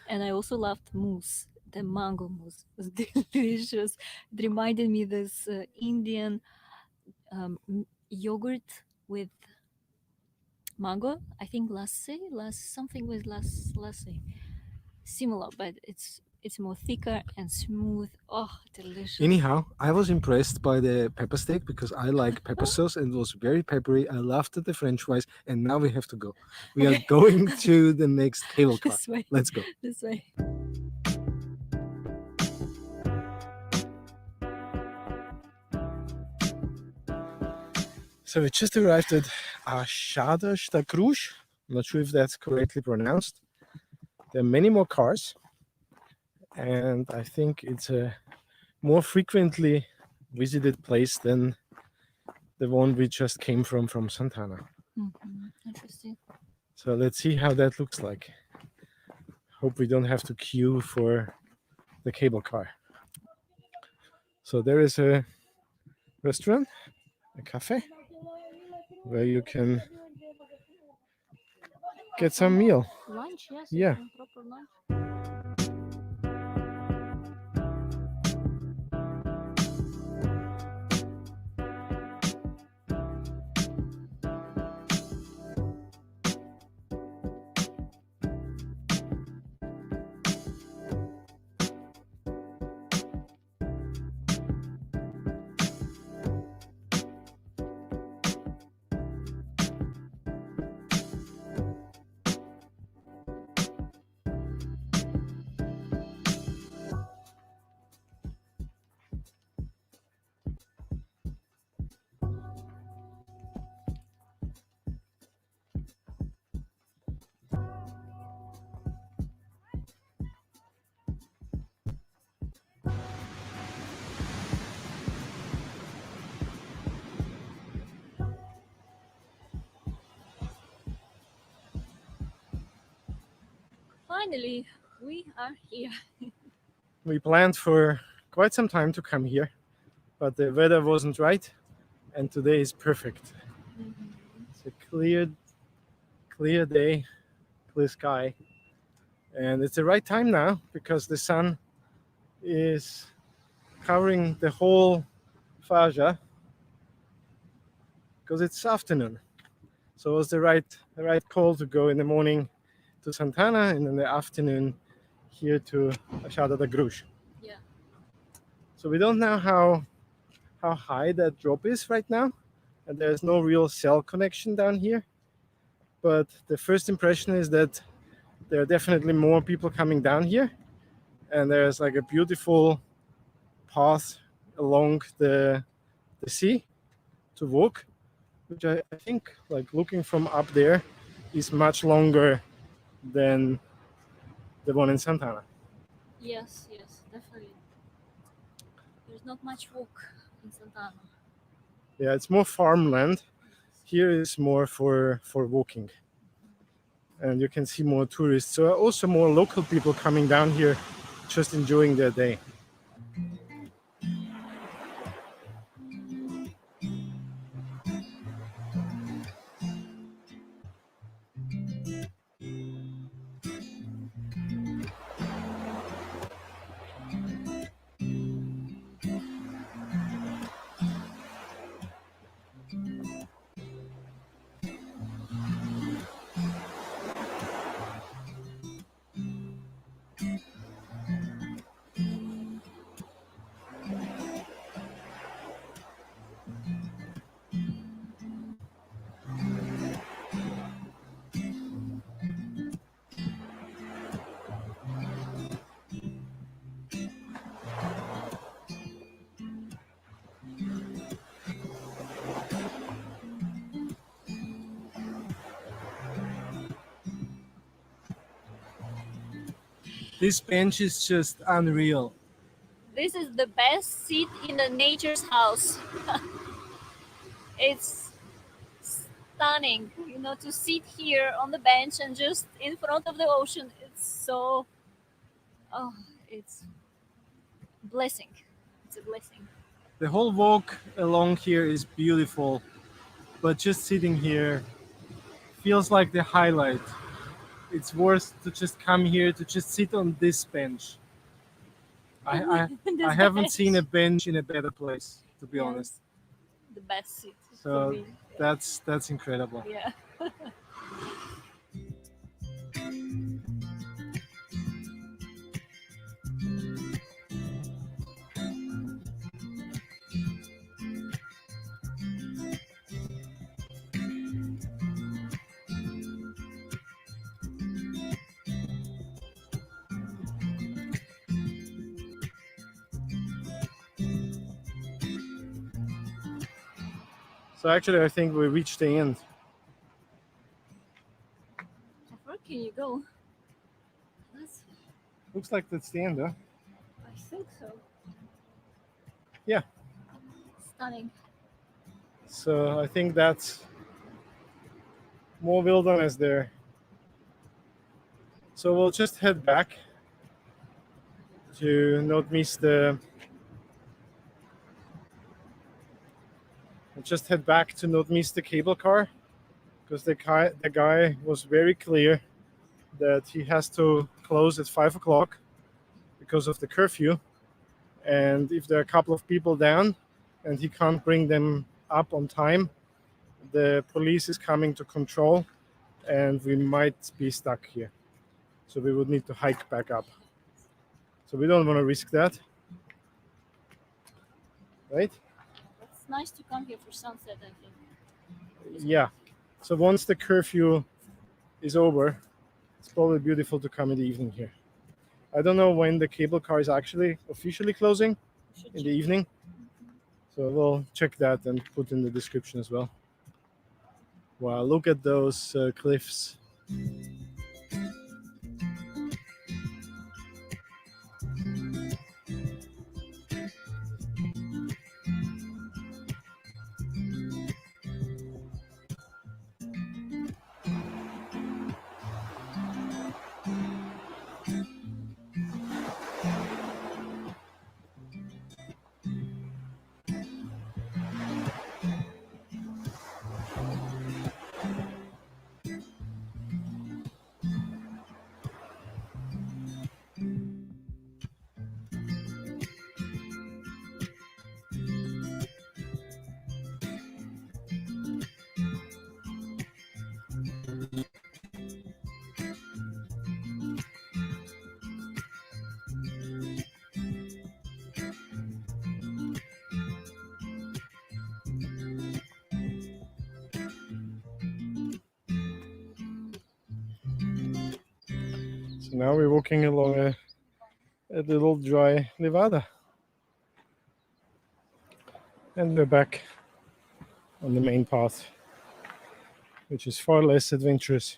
And I also loved mousse. The mango mousse was delicious. It reminded me this Indian yogurt with mango. I think something with lassi. Similar, but it's more thicker and smooth. Oh, delicious. Anyhow, I was impressed by the pepper steak because I like pepper sauce and it was very peppery. I loved the French fries, and now we have to go. We are going to the next cable car. This way. Let's go. This way. So we just arrived at Ashada Cruz. I'm not sure if that's correctly pronounced. There are many more cars, and I think it's a more frequently visited place than the one we just came from Santana. Interesting. So let's see how that looks like. Hope we don't have to queue for the cable car. So there is a restaurant, a cafe, where you can get some meal. Lunch, yes. Yeah. Proper lunch. Finally, we are here. We planned for quite some time to come here, but the weather wasn't right, and today is perfect. It's a clear day, clear sky, and it's the right time now because the sun is covering the whole Faja because it's afternoon. So it was the right call to go in the morning to Santana and in the afternoon here to Achada da Cruz. Yeah. So we don't know how high that drop is right now, and there's no real cell connection down here. But the first impression is that there are definitely more people coming down here, and there's like a beautiful path along the sea to walk, which I think, like looking from up there, is much longer than the one in Santana. Yes, definitely. There's not much walk in Santana. Yeah, it's more farmland. Here is more for walking. And you can see more tourists. So also more local people coming down here just enjoying their day. This bench is just unreal. This is the best seat in the nature's house. It's stunning, you know, to sit here on the bench and just in front of the ocean. It's so, oh, it's blessing. It's a blessing. The whole walk along here is beautiful, but just sitting here feels like the highlight. It's worth to just come here to just sit on this bench. I This haven't seen a bench. bench in a better place, to be Yes, honest. the best seat for So me. that's incredible. Yeah. So actually, I think we reached the end. How far can you go? That's, Looks like that's the end, huh? I think so. Yeah. Stunning. So I think that's more wilderness there. So we'll just head back to not miss the. We'll just head back to not miss the cable car, because the guy was very clear that he has to close at 5 o'clock because of the curfew, and if there are a couple of people down and he can't bring them up on time, the police is coming to control and we might be stuck here. So we would need to hike back up. So we don't want to risk that. Right? It's nice to come here for sunset, I think. Yeah. So once the curfew is over, it's probably beautiful to come in the evening here. I don't know when the cable car is actually officially closing in the evening. So we'll check that and put in the description as well. Wow, look at those cliffs. So now we're walking along a little dry levada. And we're back on the main path, which is far less adventurous.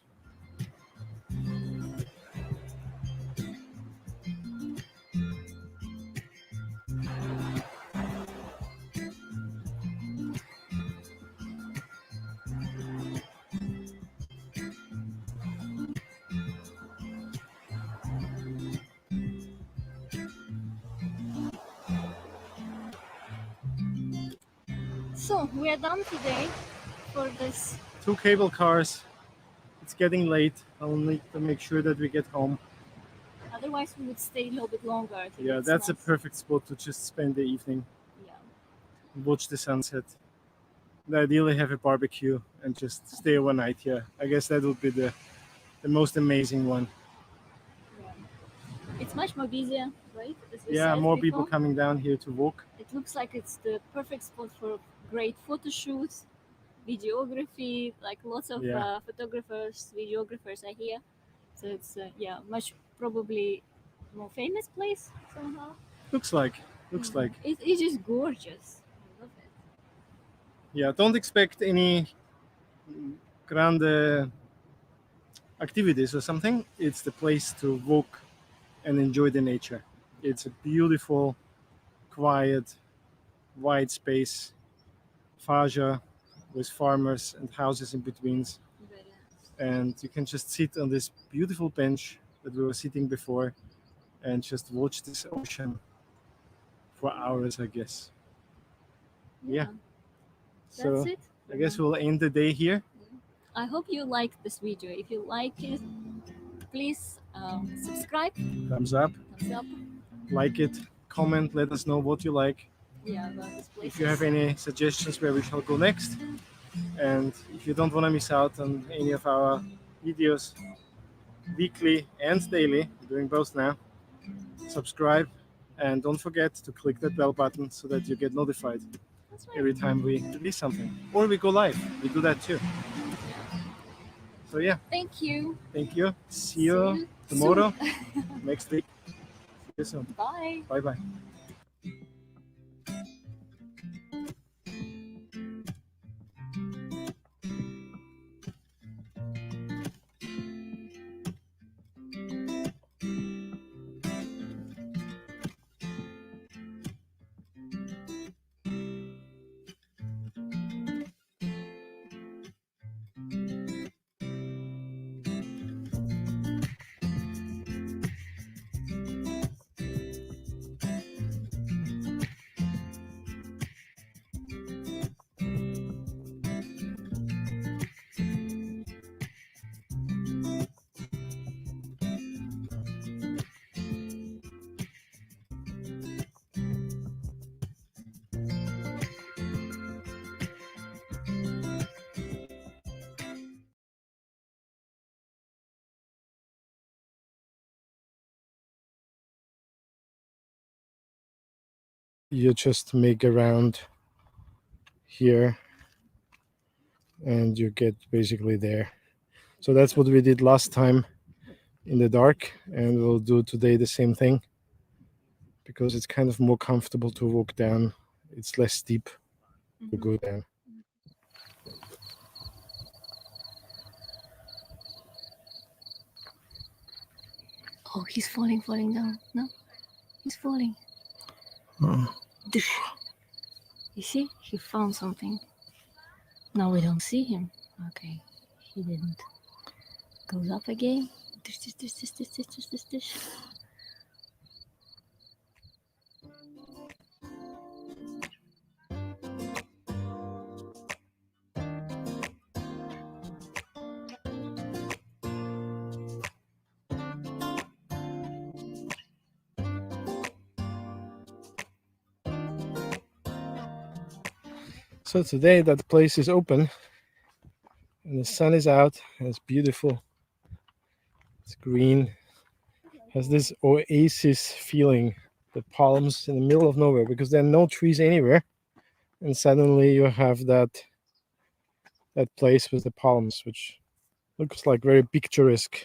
So we are done today for this. 2 cable cars. It's getting late. I'll need to make sure that we get home. Otherwise, we would stay a little bit longer. I think Yeah, it's that's a nice. perfect spot to just spend the evening, Yeah. watch the sunset, and ideally have a barbecue and just stay overnight here. I guess that would be the most amazing one. Yeah. It's much more busier, right? As we Yeah, said more before. people coming down here to walk. It looks like it's the perfect spot for great photo shoots, videography. Like lots of Yeah. photographers, videographers are here. So it's much probably more famous place somehow. Looks like. It's just gorgeous. I love it. Yeah, don't expect any grande activities or something. It's the place to walk and enjoy the nature. It's a beautiful, quiet, wide space, faja with farmers and houses in between. And you can just sit on this beautiful bench that we were sitting before and just watch this ocean for hours, I guess. Yeah. So That's it. I guess we'll end the day here. I hope you liked this video. If you like it, please subscribe, Thumbs up, thumbs up. like it, comment, let us know what you like. Yeah, about this place. If you have any suggestions where we shall go next, and if you don't want to miss out on any of our videos, weekly and daily, we're doing both now, subscribe, and don't forget to click that bell button so that you get notified That's right. every time we release something, or we go live. We do that too. So yeah, Thank you. thank you. See you tomorrow, next week. See you soon. Bye. Bye bye. You just make around here and you get basically there. So that's what we did last time in the dark, and we'll do today the same thing because it's kind of more comfortable to walk down. It's less steep to go down. Oh, he's falling down. No, he's falling. Dush. You see, he found something. Now we don't see him. Okay, he didn't. Goes up again. Dush, dush, dush, dush, dush, dush, dush, dush. So today that place is open and the sun is out, and it's beautiful. It's green, has this oasis feeling, the palms in the middle of nowhere because there are no trees anywhere, and suddenly you have that place with the palms, which looks like very picturesque.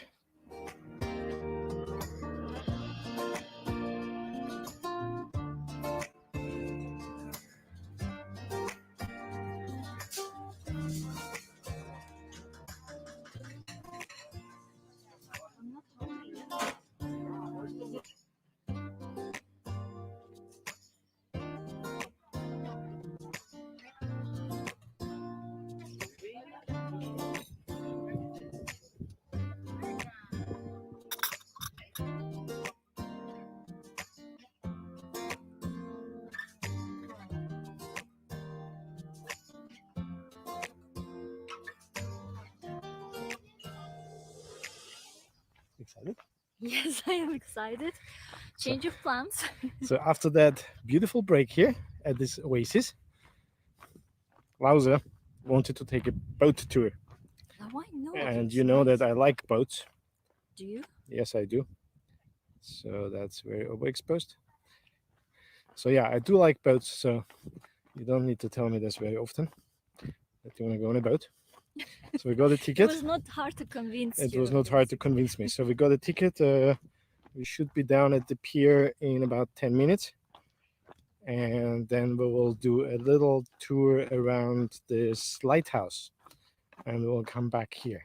Excited? Yes, I am excited. Change of plans. So after that beautiful break here at this oasis, Lausa wanted to take a boat tour. Now I know. And this, you know right? that I like boats. Do you? Yes, I do. So that's very overexposed. So yeah, I do like boats, so you don't need to tell me this very often that you want to go on a boat. So we got a It ticket. was not hard to convince It you. was not hard to convince me. So we got a ticket. We should be down at the pier in about 10 minutes. And then we will do a little tour around this lighthouse. And we'll come back here.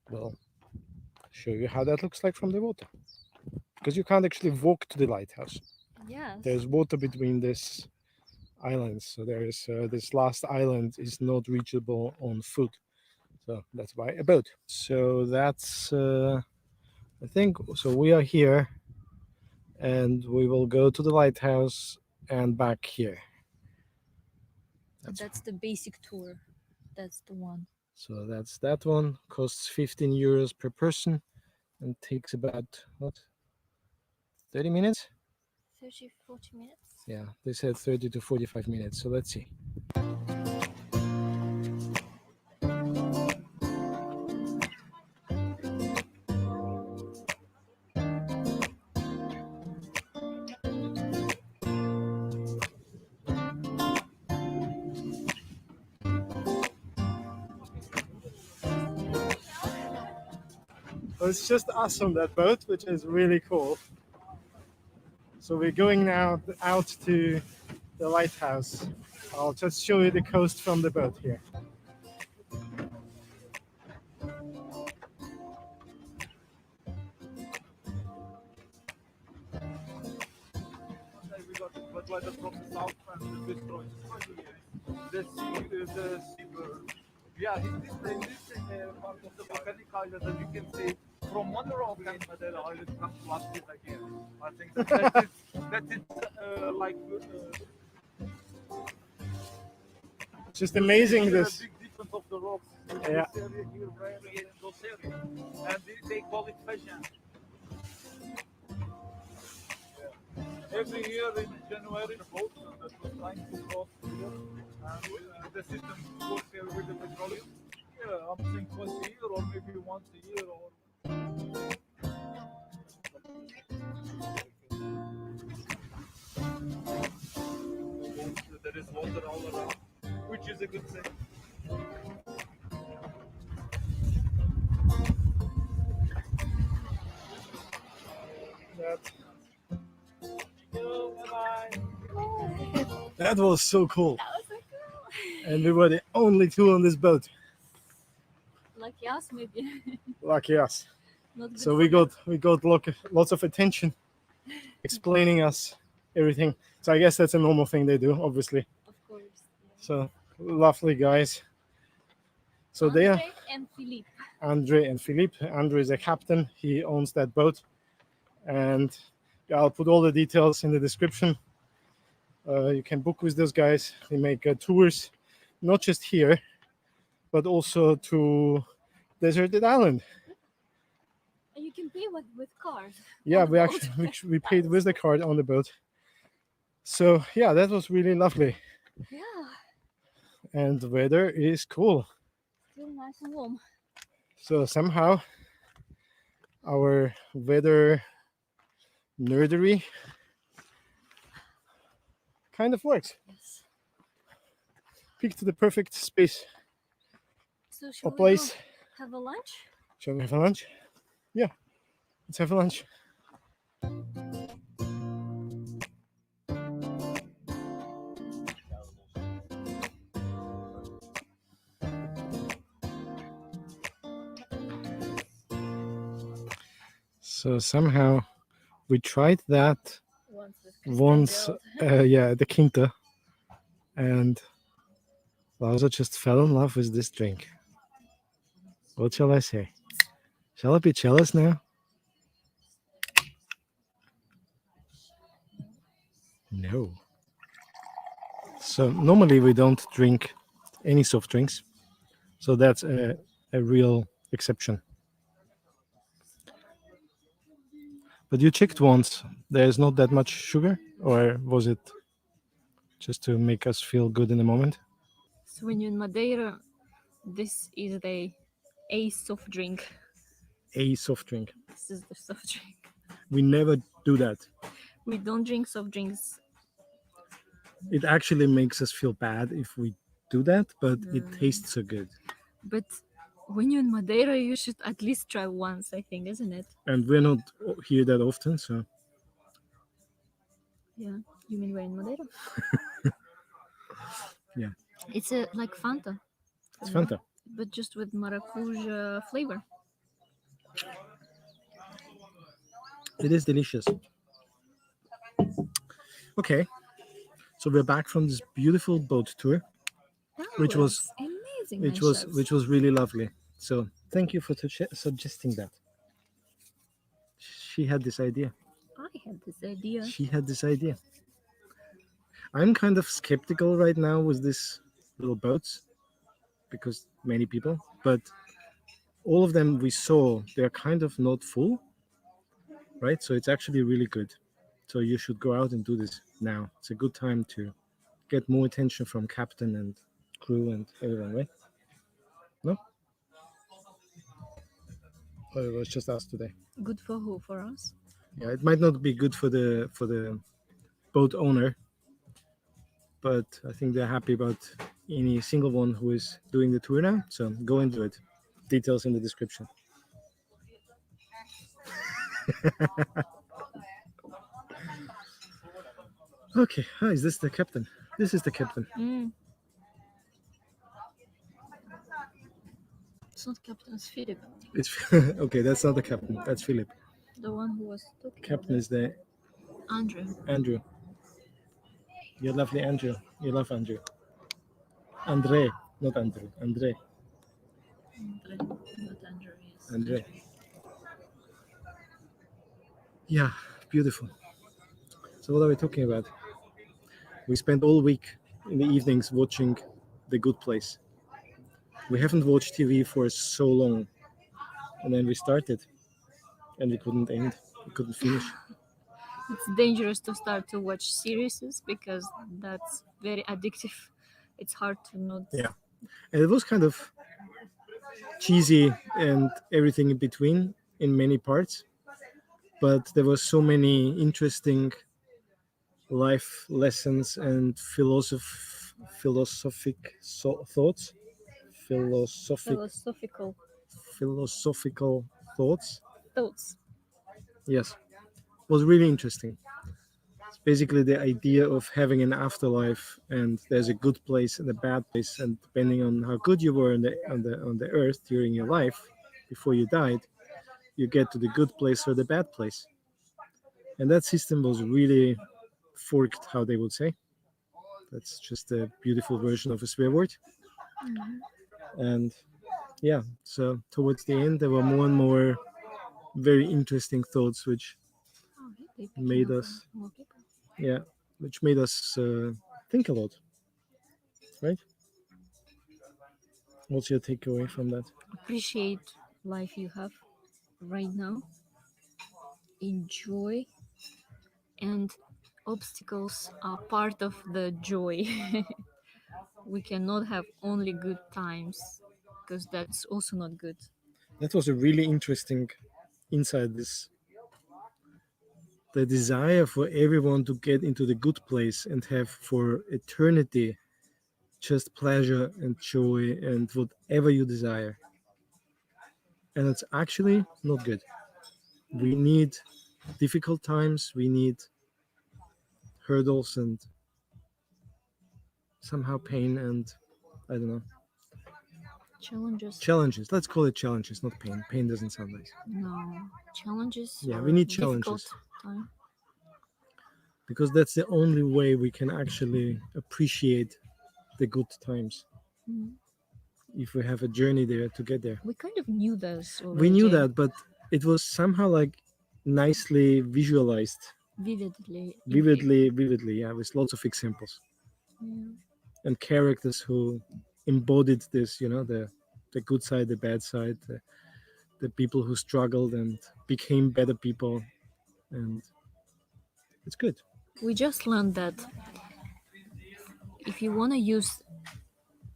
We'll show you how that looks like from the water. because you can't actually walk to the lighthouse. Yes. There's water between these islands, so there is this last island is not reachable on foot, so that's by a boat. So that's I think so. We are here, and we will go to the lighthouse and back here. That's the basic tour. That's the one. So that's that one. Costs 15 euros per person and takes about what, 30 minutes? 30, 40 minutes. Yeah, they said 30 to 45 minutes. So let's see. Well, it's just us on that boat, which is really cool. So we're going now out to the lighthouse. I'll just show you the coast from the boat here. But weather from the south and the destroys. The seabird. Yeah, in this part of the volcanic island, as you can see, from one rock and Madeira island comes plastic again. I think that is like. It's just amazing The this. big difference of the rocks. Yeah. This area here, rare in those areas, and they call it fashion. Every year in January, the boat that was trying to cross here, and the system goes here with the petroleum. Yeah, I'm saying twice a year, or maybe once a year, or. There is water all around, which is a good thing. That was so cool. That was so cool. And we were the only two on this boat. Lucky us, maybe. Lucky us. Not good So for we got lots of attention, explaining us everything. So I guess that's a normal thing they do, obviously. Of course. So lovely guys. So they are Andre and Philippe. Andre and Philippe. Andre is a captain. He owns that boat, and yeah, I'll put all the details in the description. You can book with those guys. They make tours, not just here, but also to Deserted Island. And you can pay with cards. Yeah, on the we boat. actually we paid with the card on the boat. So yeah, that was really lovely, Yeah, and the weather is cool. still nice and warm. So somehow our weather nerdery kind of works. Yes. Picked the perfect space So shall or we place. go have a lunch? Shall we have a lunch? Yeah, let's have a lunch. So somehow we tried that once, yeah, the Quinta, and Lauza just fell in love with this drink. What shall I say? Shall I be jealous now? No. So normally we don't drink any soft drinks, so that's a real exception. But you checked once, there's not that much sugar, or was it just to make us feel good in the moment? So when you're in Madeira, this is a soft drink. A soft drink. This is the soft drink. We never do that. We don't drink soft drinks. It actually makes us feel bad if we do that, but it tastes so good. But when you're in Madeira, you should at least try once, I think, isn't it? And we're not here that often, so Yeah. You mean we're in Madeira? yeah, It's like Fanta. it's you know, Fanta. But just with maracuja flavor. It is delicious. Okay, so we're back from this beautiful boat tour, That which was amazing, which was really lovely. So thank you for suggesting that. She had this idea. I had this idea. She had this idea. I'm kind of skeptical right now with these little boats because many people, but all of them we saw, they're kind of not full, right? So it's actually really good. So you should go out and do this now. It's a good time to get more attention from captain and crew and everyone, right? No? Or it was just us today. Good for who? For us? Yeah, it might not be good for the boat owner, but I think they're happy about any single one who is doing the tour now. So go and do it. Details in the description. Okay, is this the captain? This is the captain. It's not Captain, it's Philip. It's okay. That's not the captain. That's Philip. The one who was talking. Captain is the Andrew. Andrew. You're lovely, Andrew. You love Andrew. Andre, not Andrew. Andre. Not Andrew, yes. Andre. Yeah, beautiful. So what are we talking about? We spent all week in the evenings watching The Good Place. We haven't watched TV for so long, and then we started, and we couldn't end. We couldn't finish. It's dangerous to start to watch series because that's very addictive. It's hard to not. Yeah, and it was kind of cheesy and everything in between in many parts, but there were so many interesting life lessons and philosophic thoughts, Philosophical philosophical thoughts. thoughts. Yes, was really interesting. It's basically the idea of having an afterlife, and there's a good place and a bad place, and depending on how good you were on the earth during your life before you died, you get to the good place or the bad place. And that system was really forked, how they would say. That's just a beautiful version of a swear word. And yeah, so towards the end, there were more and more very interesting thoughts, which made us, which made us think a lot, right? What's your takeaway from that? Appreciate life you have right now. Enjoy, and obstacles are part of the joy. We cannot have only good times because that's also not good. That was a really interesting insight. The desire for everyone to get into the good place and have for eternity just pleasure and joy and whatever you desire. And it's actually not good. We need difficult times, we need hurdles and somehow pain and I don't know. Challenges. Let's call it challenges, not pain. Pain doesn't sound nice. No, challenges. Yeah, we need challenges. Time. Because that's the only way we can actually appreciate the good times. If we have a journey there to get there. We kind of knew this already. We knew that, but it was somehow like nicely visualized. Vividly, yeah, with lots of examples. Yeah. And characters who embodied this, the good side, the bad side, the people who struggled and became better people. And it's good. We just learned that if you want to use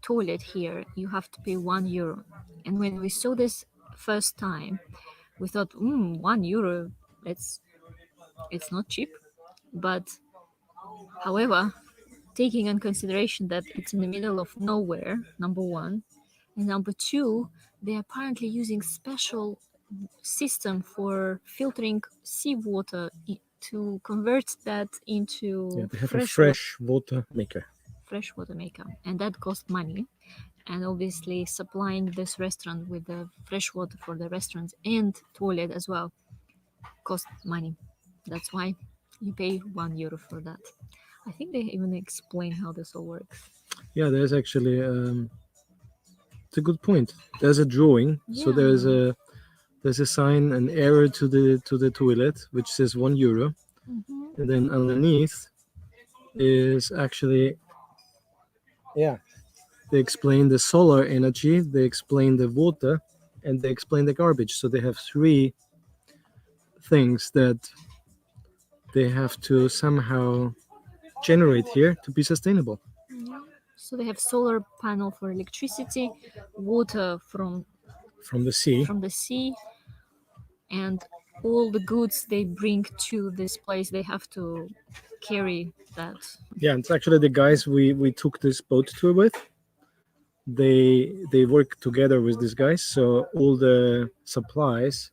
toilet here, you have to pay €1. And when we saw this first time, we thought, €1, it's not cheap. But however, taking in consideration that it's in the middle of nowhere, number one, and number two, they're apparently using special system for filtering seawater to convert that into they have a fresh water maker, and that costs money. And obviously supplying this restaurant with the fresh water for the restaurants and toilet as well cost money. That's why you pay €1 for that. I think they even explain how this all works. Yeah, there's actually it's a good point. There's a drawing, so Yeah. there's a sign, an arrow to the toilet, which says €1, Mhm. and then underneath is actually, yeah, they explain the solar energy, they explain the water, and they explain the garbage. So they have three things that they have to somehow generate here to be sustainable. Yeah. So they have solar panel for electricity, water From the sea. from the sea, and all the goods they bring to this place, they have to carry that. Yeah, it's actually the guys we took this boat tour with. They work together with these guys, so all the supplies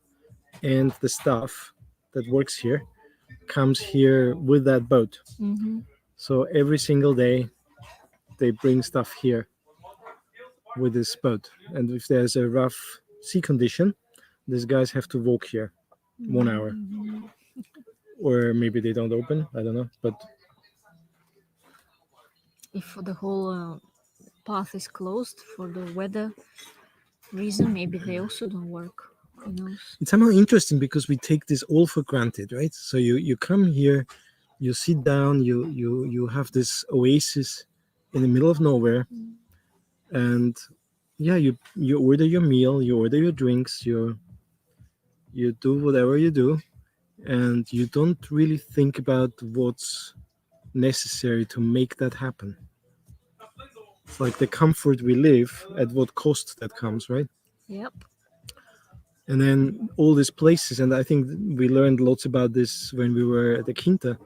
and the stuff that works here comes here with that boat. Mm-hmm. So every single day they bring stuff here with this boat, and if there's a rough sea condition, these guys have to walk here 1 hour, Mhm. or maybe they don't open, I don't know, but If the whole path is closed for the weather reason, maybe they also don't work. Who knows? it's somehow interesting because we take this all for granted, right? So you come here, you sit down, you have this oasis in the middle of nowhere, and yeah, you order your meal, you order your drinks, you do whatever you do, and you don't really think about what's necessary to make that happen. It's like the comfort we live, at what cost that comes, right? Yep. And then all these places, and I think we learned lots about this when we were at the Quinta.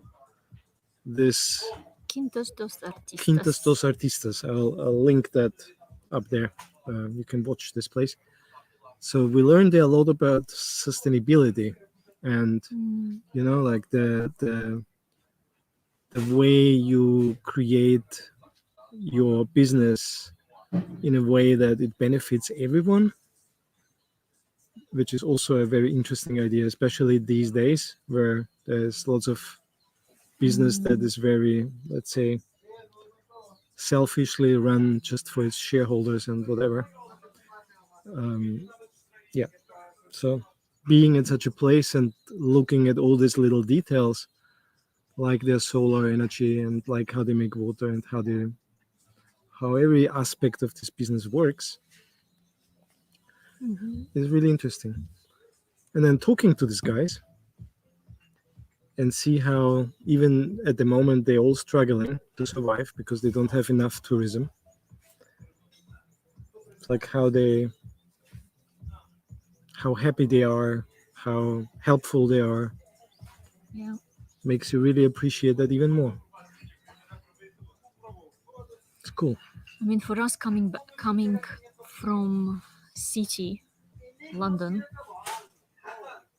This Quintas dos Artistas. Quintas dos Artistas. I'll link that up there. You can watch this place. So we learned there a lot about sustainability, and Mm, you know, like the way you create your business in a way that it benefits everyone, which is also a very interesting idea, especially these days where there's lots of business that is very, let's say, selfishly run just for its shareholders and whatever. Yeah, so being in such a place and looking at all these little details, like their solar energy and like how they make water and how every aspect of this business works, is really interesting. And then talking to these guys and see how even at the moment they're all struggling to survive because they don't have enough tourism. It's like how happy they are, how helpful they are, yeah. makes you really appreciate that even more. It's cool. I mean, for us coming from city, London,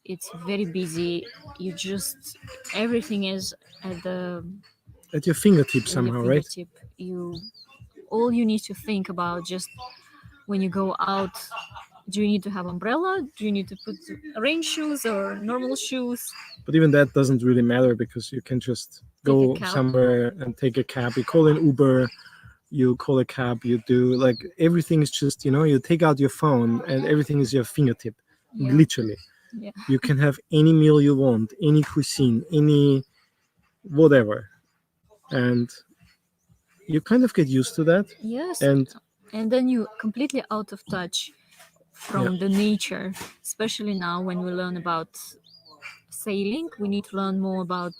it's very busy. You just everything is at At your fingertips your somehow, right? fingertip. All you need to think about just when you go out. Do you need to have umbrella? Do you need to put rain shoes or normal shoes? But even that doesn't really matter because you can just go cab. somewhere and take a cab. You call an Uber, you call a cab, you do like everything is just, you take out your phone and everything is your fingertip, Yeah. literally. Yeah. You can have any meal you want, any cuisine, any whatever. And you kind of get used to that. Yes. And then you completely out of touch from the nature, especially now when we learn about sailing. We need to learn more about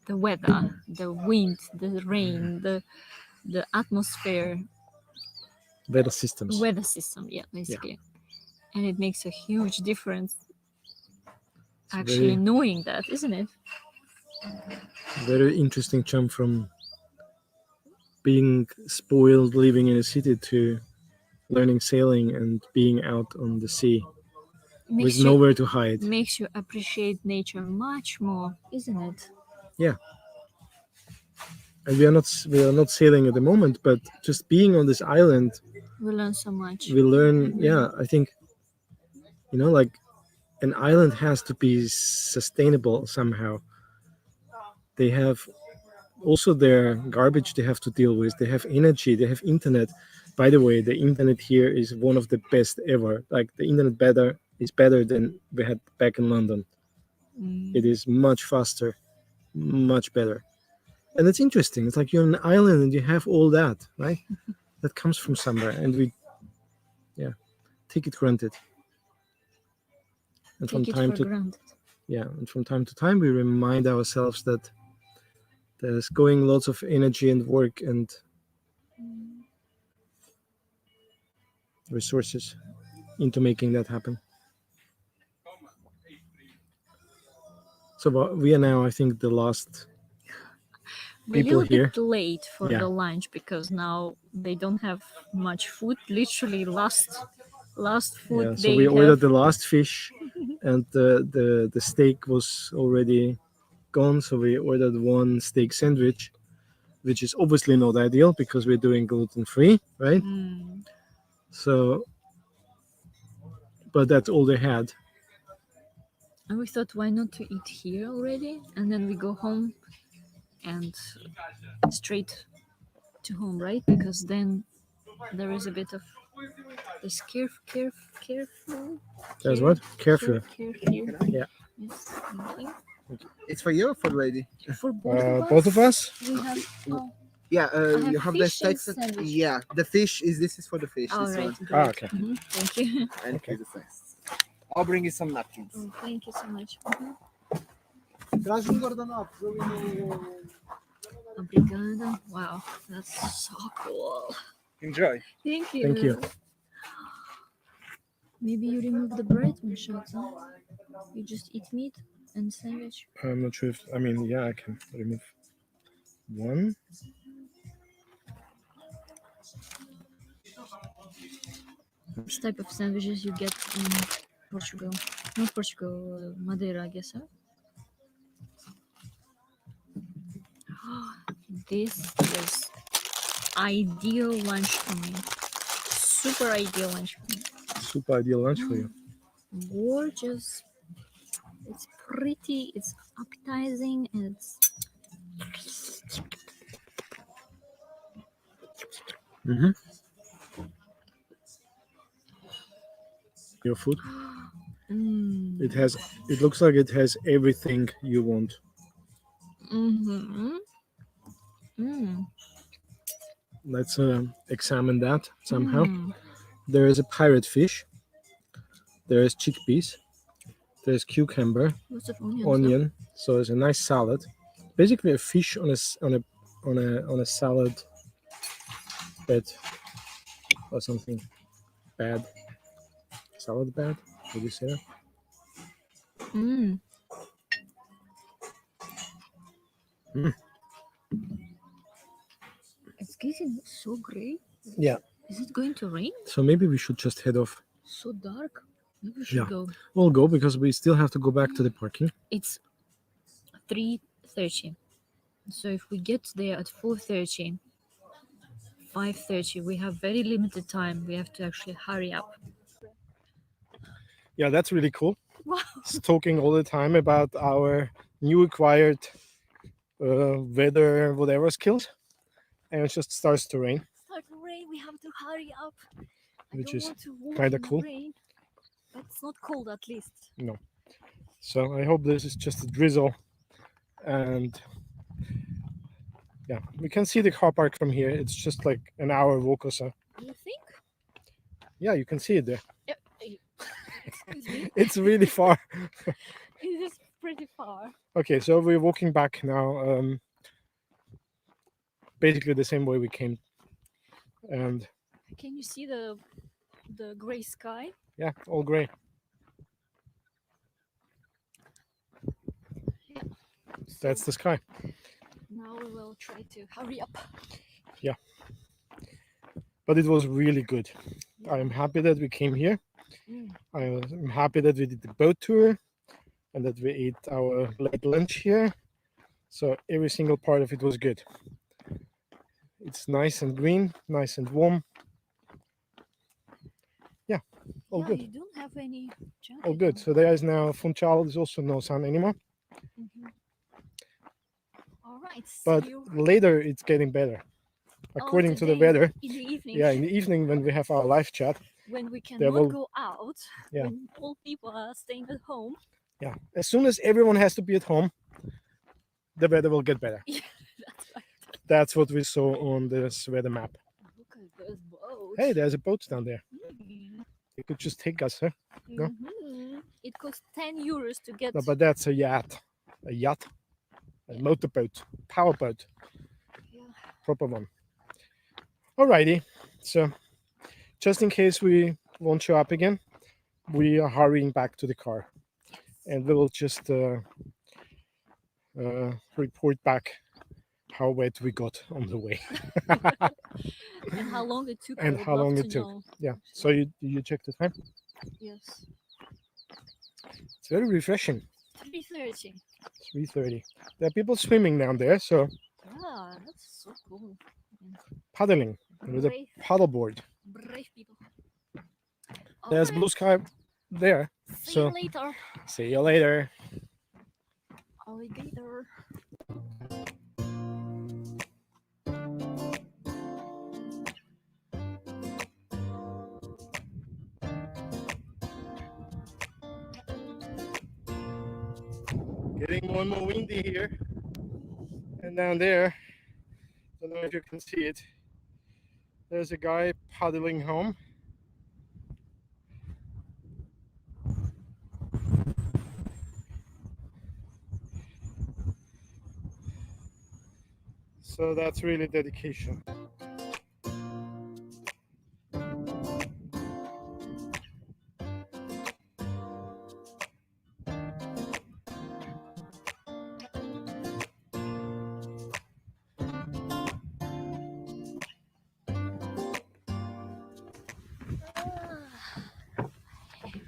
the weather, the wind, the rain, the atmosphere, weather systems. weather system. Yeah, basically. And it makes a huge difference. It's Actually, very, knowing that, isn't it? very interesting jump from being spoiled living in a city to learning sailing and being out on the sea with nowhere to hide. Makes you appreciate nature much more, isn't it? Yeah. And we are not sailing at the moment, but just being on this island, We learn so much. we learn. Yeah, I think like an island has to be sustainable somehow. They have also their garbage they have to deal with. They have energy, they have internet. By the way, the internet here is one of the best ever. Like the internet is better than we had back in London. It is much faster, much better. And it's interesting. It's like you're on an island and you have all that, right? That comes from somewhere, and we take it granted. And Take it for granted. and from time to time we remind ourselves that there's going lots of energy and work and resources into making that happen. So we are now, I think, the last We're a people little here. bit late for Yeah. the lunch because now they don't have much food. Literally last food Yeah, so they we ordered have. the last fish, and the steak was already gone. So we ordered one steak sandwich, which is obviously not ideal because we're doing gluten-free, right? So, but that's all they had. And we thought, why not to eat here already? And then we go home and straight to home, right? Because then there is a bit of this careful. There's what? Careful. Careful. Yeah. Yes, thank you. It's for you or for the lady? For both of us. Both of us? We have. Oh, Yeah, have you have the fish and steaks. sandwich. Yeah, the fish is this is for the fish. all this right. one. Great. Okay. Thank you. And Okay. the steaks. I'll bring you some napkins. Oh, thank you so much. Obrigada. Wow, that's so cool. Enjoy. Thank you. Thank you. Maybe you remove the bread, Mashata. You just eat meat and sandwich. I'm not sure if, I can remove one. Which type of sandwiches you get in Portugal? Not Portugal, Madeira, I guess, huh? This is ideal lunch for me. Super ideal lunch for me. Super ideal lunch for you. Gorgeous. It's pretty, it's appetizing, and it's Your food. It looks like it has everything you want. Let's examine that somehow. There is a pirate fish. There is chickpeas. There's cucumber, lots of onions. onion. So it's a nice salad. Basically, a fish on a salad bed or something bad. Salad bed? Would you say that? It's getting so gray. Yeah. Is it going to rain? So maybe we should just head off. So dark. Maybe we should Yeah. go. We'll go because we still have to go back to the parking. It's 3:30. So if we get there at 4:30, 5:30, we have very limited time. We have to actually hurry up. Yeah, that's really cool. Wow. It's talking all the time about our new acquired weather, whatever skills. And it just starts to rain. Start to rain. We have to hurry up. Which I is don't want to walk kinda in the cool. rain, but it's not cold at least. No. So I hope this is just a drizzle. And yeah, we can see the car park from here. It's just like an hour walk or so. You think? Yeah, you can see it there. Yep. Excuse me. It's really far. It is pretty far. Okay, so we're walking back now. Basically the same way we came. And Can you see the gray sky? yeah, all gray. Yeah. That's the sky. Now we will try to hurry up. But it was really good. I am happy that we came here. I'm happy that we did the boat tour and that we ate our late lunch here. So every single part of it was good. It's nice and green, nice and warm. Yeah, All Yeah, good. you don't have any jacket. Oh, good. on. So there is now Funchal. There's also no sun anymore. Mhm. All right. See But you later it's getting better. According to the today weather, in the evening. yeah, in the evening when we have our live chat, When we there cannot will- go out. Yeah. When all people are staying at home. yeah, as soon as everyone has to be at home, the weather will get better. Yeah, that's right. That's what we saw on this weather map. Look at those boats. Hey, there's a boat down there. Mm. They could just take us, huh? No? Mhm. It costs 10 euros to get. No, but that's a yacht. A yacht. A Yeah. motorboat. Powerboat. Yeah. Proper one. Alrighty. So, just in case we won't show up again, we are hurrying back to the car. Yes. And we will just report back how wet we got on the way. And how long it took. I And would how love long to it took. know. Yeah. So you check the time? Yes. It's very refreshing. 3:30. 3:30. There are people swimming down there, so Ah, that's so cool. paddling with a Brave, paddleboard. brave people. There's blue sky there. See So you later, see you later. alligator. Getting more and more windy here. And down there, I don't know if you can see it. There's a guy paddling home. So that's really dedication.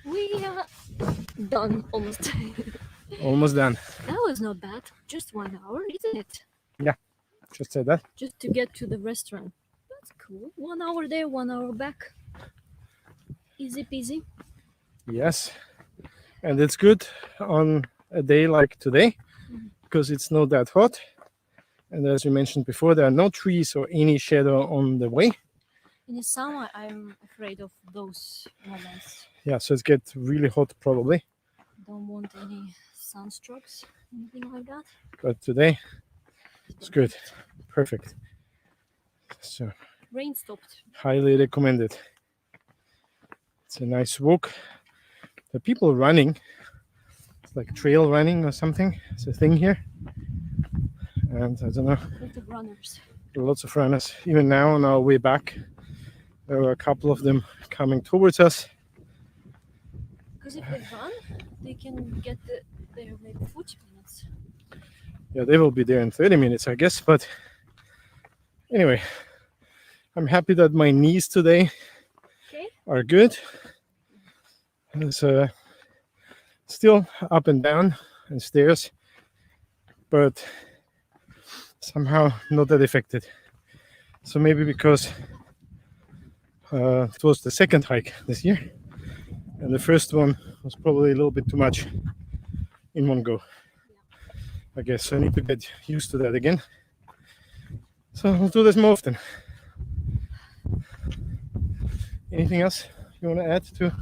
We are done almost. Almost done. That was not bad. Just 1 hour, isn't it? Just said that. Just to get to the restaurant. That's cool. 1 hour there, 1 hour back. Easy peasy. Yes. And it's good on a day like today because it's not that hot. And as you mentioned before, there are no trees or any shadow on the way. In the summer, I'm afraid of those moments. Yeah, so it gets really hot probably. Don't want any sunstrokes, anything like that. But today it's good. Perfect. So Rain stopped. highly recommended. It's a nice walk. The people running, it's like trail running or something. It's a thing here. And I don't know, Lot of runners. lots of runners. Even now on our way back, there were a couple of them coming towards us. Because if they run, they can get there maybe 40 minutes. Yeah, they will be there in 30 minutes, I guess. But anyway, I'm happy that my knees today Okay. are good. It's still up and down and stairs, but somehow not that affected. So maybe because it was the second hike this year, and the first one was probably a little bit too much in one go. I guess I need to get used to that again. So I'll do this more often. Anything else you want to add to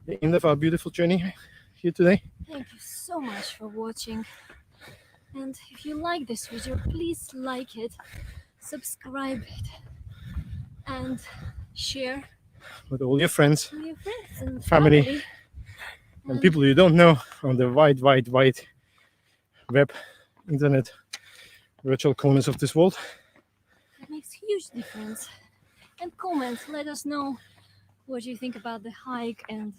the end of our beautiful journey here today? Thank you so much for watching. And if you like this video, please like it, subscribe it, and share With all your friends with your friends and Family. and people you don't know on the wide web, internet, virtual corners of this world. It makes huge difference. And comment, let us know what you think about the hike, and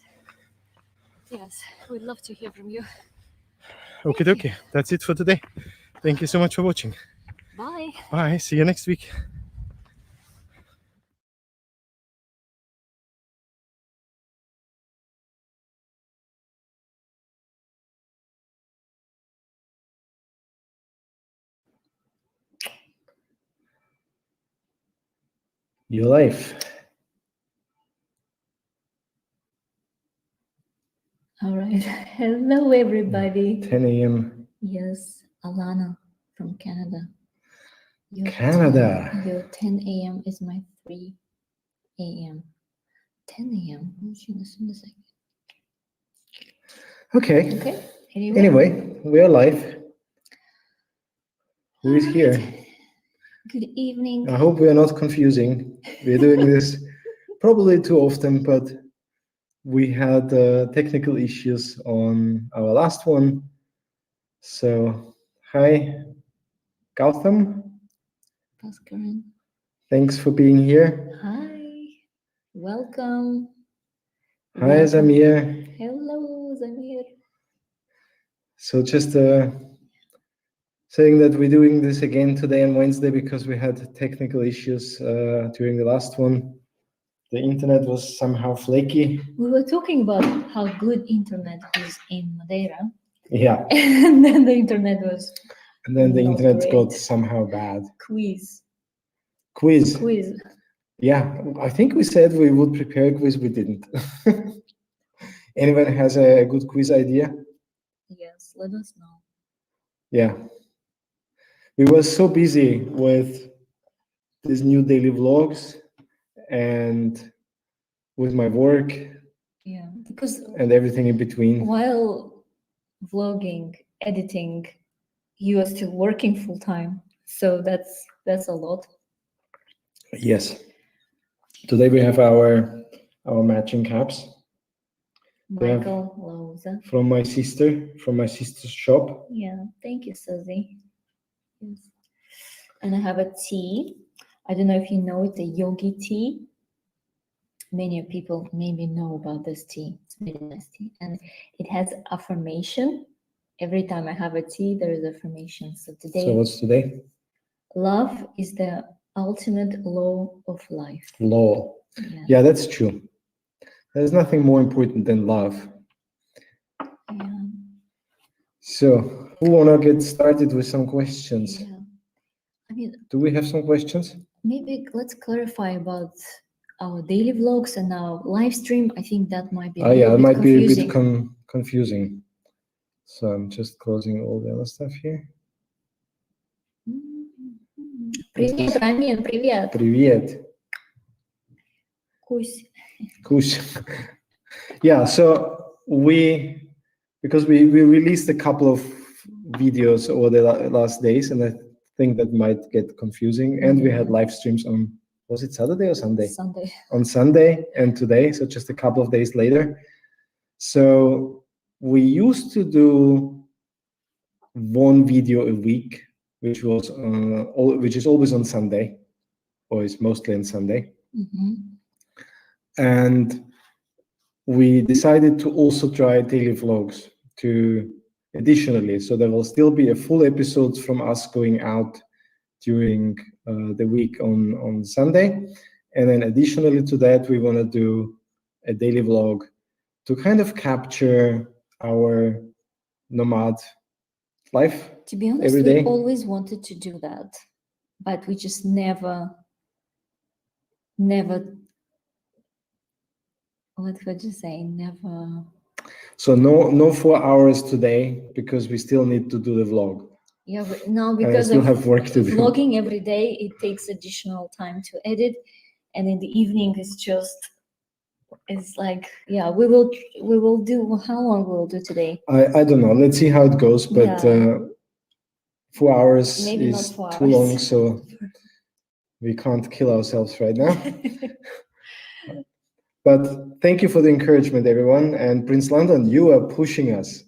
yes, we'd love to hear from you. Okay, dokie. That's it for today. Thank you so much for watching. Bye. Bye. See you next week. Your life. All right. Hello, everybody. 10 a.m. Yes, Alana from Canada. Your Canada. your 10 a.m. is my 3 a.m. 10 a.m. Okay. Okay. Anyway, we are live. Who is All here? right. Good evening. I hope we are not confusing. We're doing this probably too often, but we had technical issues on our last one. So, hi, Gautam. Bhaskaran. Thanks for being here. Hi. Welcome. Hi, Welcome. Zamir. Hello, Zamir. So just saying that we're doing this again today on Wednesday because we had technical issues during the last one. The internet was somehow flaky. We were talking about how good internet is in Madeira, Yeah, and then the internet was and then the not internet got great. somehow bad. Quiz. Quiz. Yeah, I think we said we would prepare a quiz, we didn't. Anyone has a good quiz idea? Yes, let us know. Yeah. We were so busy with these new daily vlogs and with my work. Yeah, because and everything in between. while vlogging, editing, you are still working full time. So that's a lot. Yes. Today we have our matching caps. We have Michael Lauza. from my sister's shop. Yeah, thank you, Susie. Yes. And I have a tea. I don't know if you know it, the yogi tea. Many people maybe know about this tea. It's very nice tea. And it has affirmation. Every time I have a tea, there is affirmation. So today, So what's today? love is the ultimate law of life. Law. Yeah. Yeah, that's true. There's nothing more important than love. Yeah. So who wanna get started with some questions? Yeah. I mean, Do we have some questions? maybe let's clarify about our daily vlogs and our live stream. I think that might be a Oh yeah, little it bit might confusing. be a bit confusing. So I'm just closing all the other stuff here. Привет, Рамин, привет. Привет. Кусь. Kush. Yeah, so because we released a couple of videos over the last days, and I think that might get confusing. And we had live streams on, was it Saturday or Sunday? Sunday. On Sunday and today, so just a couple of days later. So we used to do one video a week, which is always on Sunday, or is mostly on Sunday. Mm-hmm. And we decided to also try daily vlogs additionally. So there will still be a full episodes from us going out during the week on Sunday. And then additionally to that, we want to do a daily vlog to kind of capture our nomad life. To be honest, every we day. always wanted to do that, but we just never, what would you say? Never. So no 4 hours today because we still need to do the vlog. Yeah, but no, And I because still of have work to do. vlogging every day, it takes additional time to edit, and in the evening it's like, yeah, we will do, how long we'll do today? I don't know. Let's see how it goes, but Yeah. 4 hours Maybe not is 4 too hours. long, so we can't kill ourselves right now. But thank you for the encouragement, everyone. And Prince London, you are pushing us.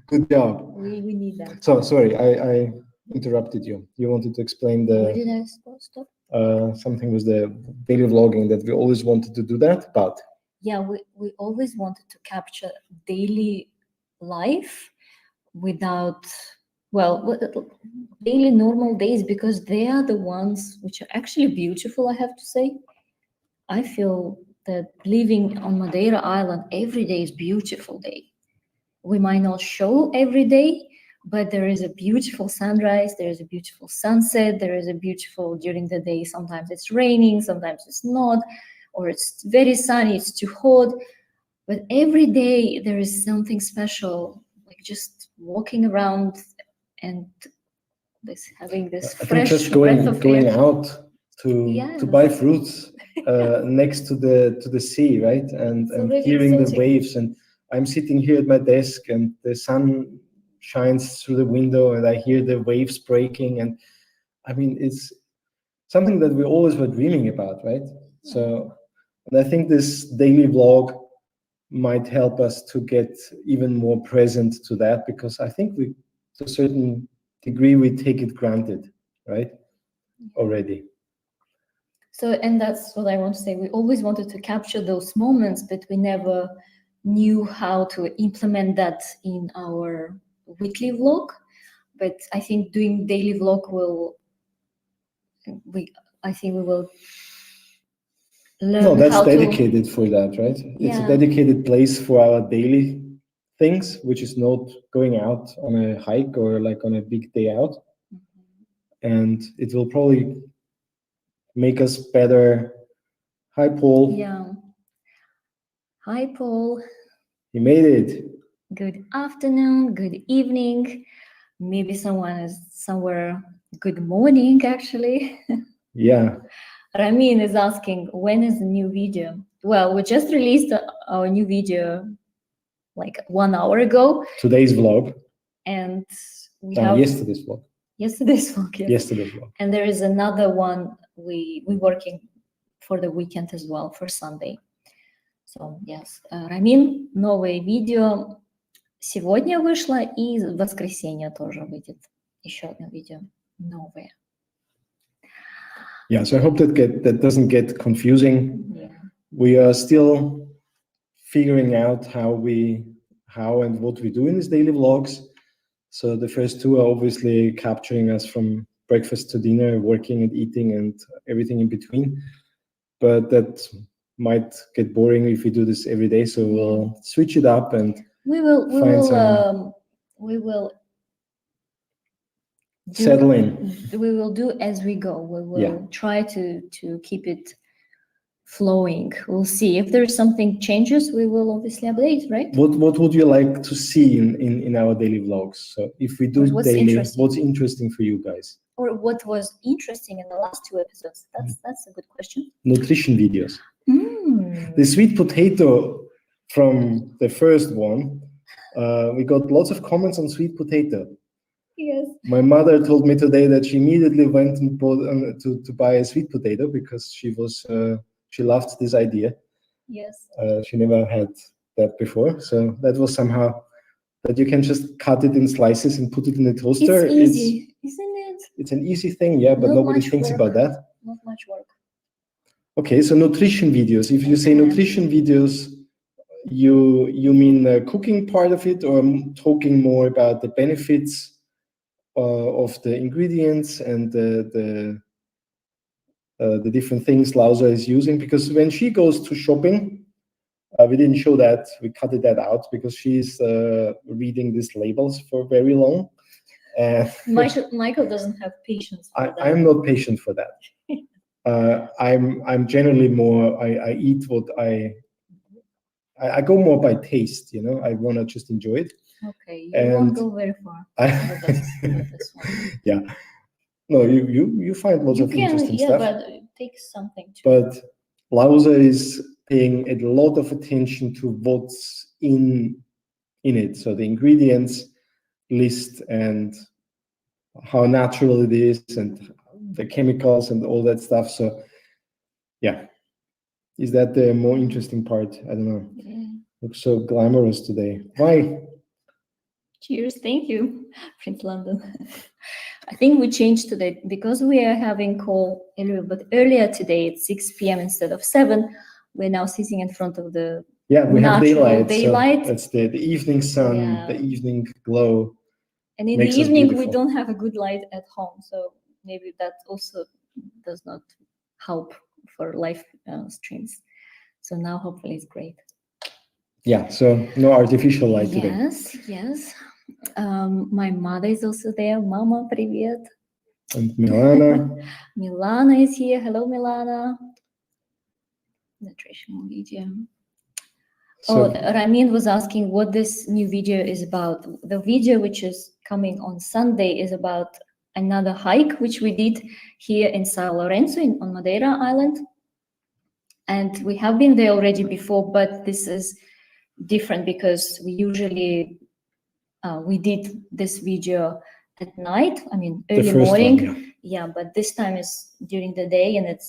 Good job. We need that. So sorry, I interrupted you. You wanted to explain Where did I stop? something with the daily vlogging, that we always wanted to do that, but Yeah, we always wanted to capture daily life without, daily normal days, because they are the ones which are actually beautiful, I have to say. I feel that living on Madeira Island every day is beautiful day. We might not show every day, but there is a beautiful sunrise, there is a beautiful sunset, there is a beautiful during the day. Sometimes it's raining, sometimes it's not. or it's very sunny, it's too hot. But every day there is something special, like just walking around and having this I think fresh just breath of going air. out to Yes. buy fruits next to the sea, right? And already hearing the exotic. waves. And I'm sitting here at my desk, and the sun shines through the window, and I hear the waves breaking. And I mean, it's something that we always were dreaming about, right? So, and I think this daily vlog might help us to get even more present to that, because I think we, to a certain degree, we take it granted, right? Already. So, and that's what I want to say. We always wanted to capture those moments, but we never knew how to implement that in our weekly vlog. But I think doing daily vlog I think we will learn No, that's how dedicated for that, right? It's a Yeah. dedicated place for our daily things, which is not going out on a hike or like on a big day out. And it will probably make us better. Hi, Paul. Yeah. Hi, Paul. You made it. Good afternoon, good evening. Maybe someone is somewhere. Good morning, actually. Yeah. Ramin is asking, when is the new video? Well, we just released our new video like 1 hour ago. Today's vlog. And we have Yesterday's vlog. Yesterday's vlog, yes. Yesterday's vlog. And there is another one we working for the weekend as well, for Sunday. So, yes. Рамин, новое видео сегодня вышло, и в воскресенье тоже выйдет еще одно видео новое. Yeah, so I hope that doesn't get confusing. Yeah. We are still figuring out how and what we do in these daily vlogs. So the first two are obviously capturing us from breakfast to dinner, working and eating and everything in between. But that might get boring if we do this every day. So we'll switch it up, and we will settle in. We will do as we go. We will try to keep it flowing. We'll see if there's something changes. We will obviously update, right? What would you like to see in our daily vlogs? So if we do What's daily, interesting? what's interesting for you guys? Or what was interesting in the last two episodes? That's a good question. Nutrition videos. The sweet potato from the first one, we got lots of comments on sweet potato. Yes. My mother told me today that she immediately went and bought to buy a sweet potato because she loved this idea. Yes. She never had that before, so that was somehow that you can just cut it in slices and put it in the toaster. It's easy, isn't it? It's an easy thing, yeah, but Not nobody much thinks work. about that. Not much work. Okay, so nutrition videos. If you say nutrition videos, you mean the cooking part of it, or talking more about the benefits of the ingredients and the different things Lausa is using? Because when she goes to shopping, we didn't show that. We cut that out because she's reading these labels for very long. Michael doesn't have patience for that. I'm not patient for that. I'm generally more. I eat what I go more by taste. You know, I want to just enjoy it. Okay, you won't go very far with this one. Yeah. No, you find lots of interesting stuff. Yeah, but it takes something too. But Lausa is paying a lot of attention to what's in it. So the ingredients list and how natural it is and the chemicals and all that stuff. So yeah. Is that the more interesting part? I don't know. Yeah. Looks so glamorous today. Why? Cheers, thank you, Prince London. I think we changed today because we are having call earlier today at 6 p.m. instead of 7. We're now sitting in front of the we have daylight. Daylight. So that's the evening sun, the evening glow. And in the evening, we don't have a good light at home. So maybe that also does not help for live streams. So now hopefully it's great. Yeah, so no artificial light today. Yes. My mother is also there. Mama, привет. And Milana. Milana is here. Hello, Milana. Nutritional video. So Ramin was asking what this new video is about. The video which is coming on Sunday is about another hike which we did here in Sao Lourenço on Madeira Island. And we have been there already before, but this is different because we usually, we did this video at night, I mean, the early first morning. one, Yeah, but this time is during the day and it's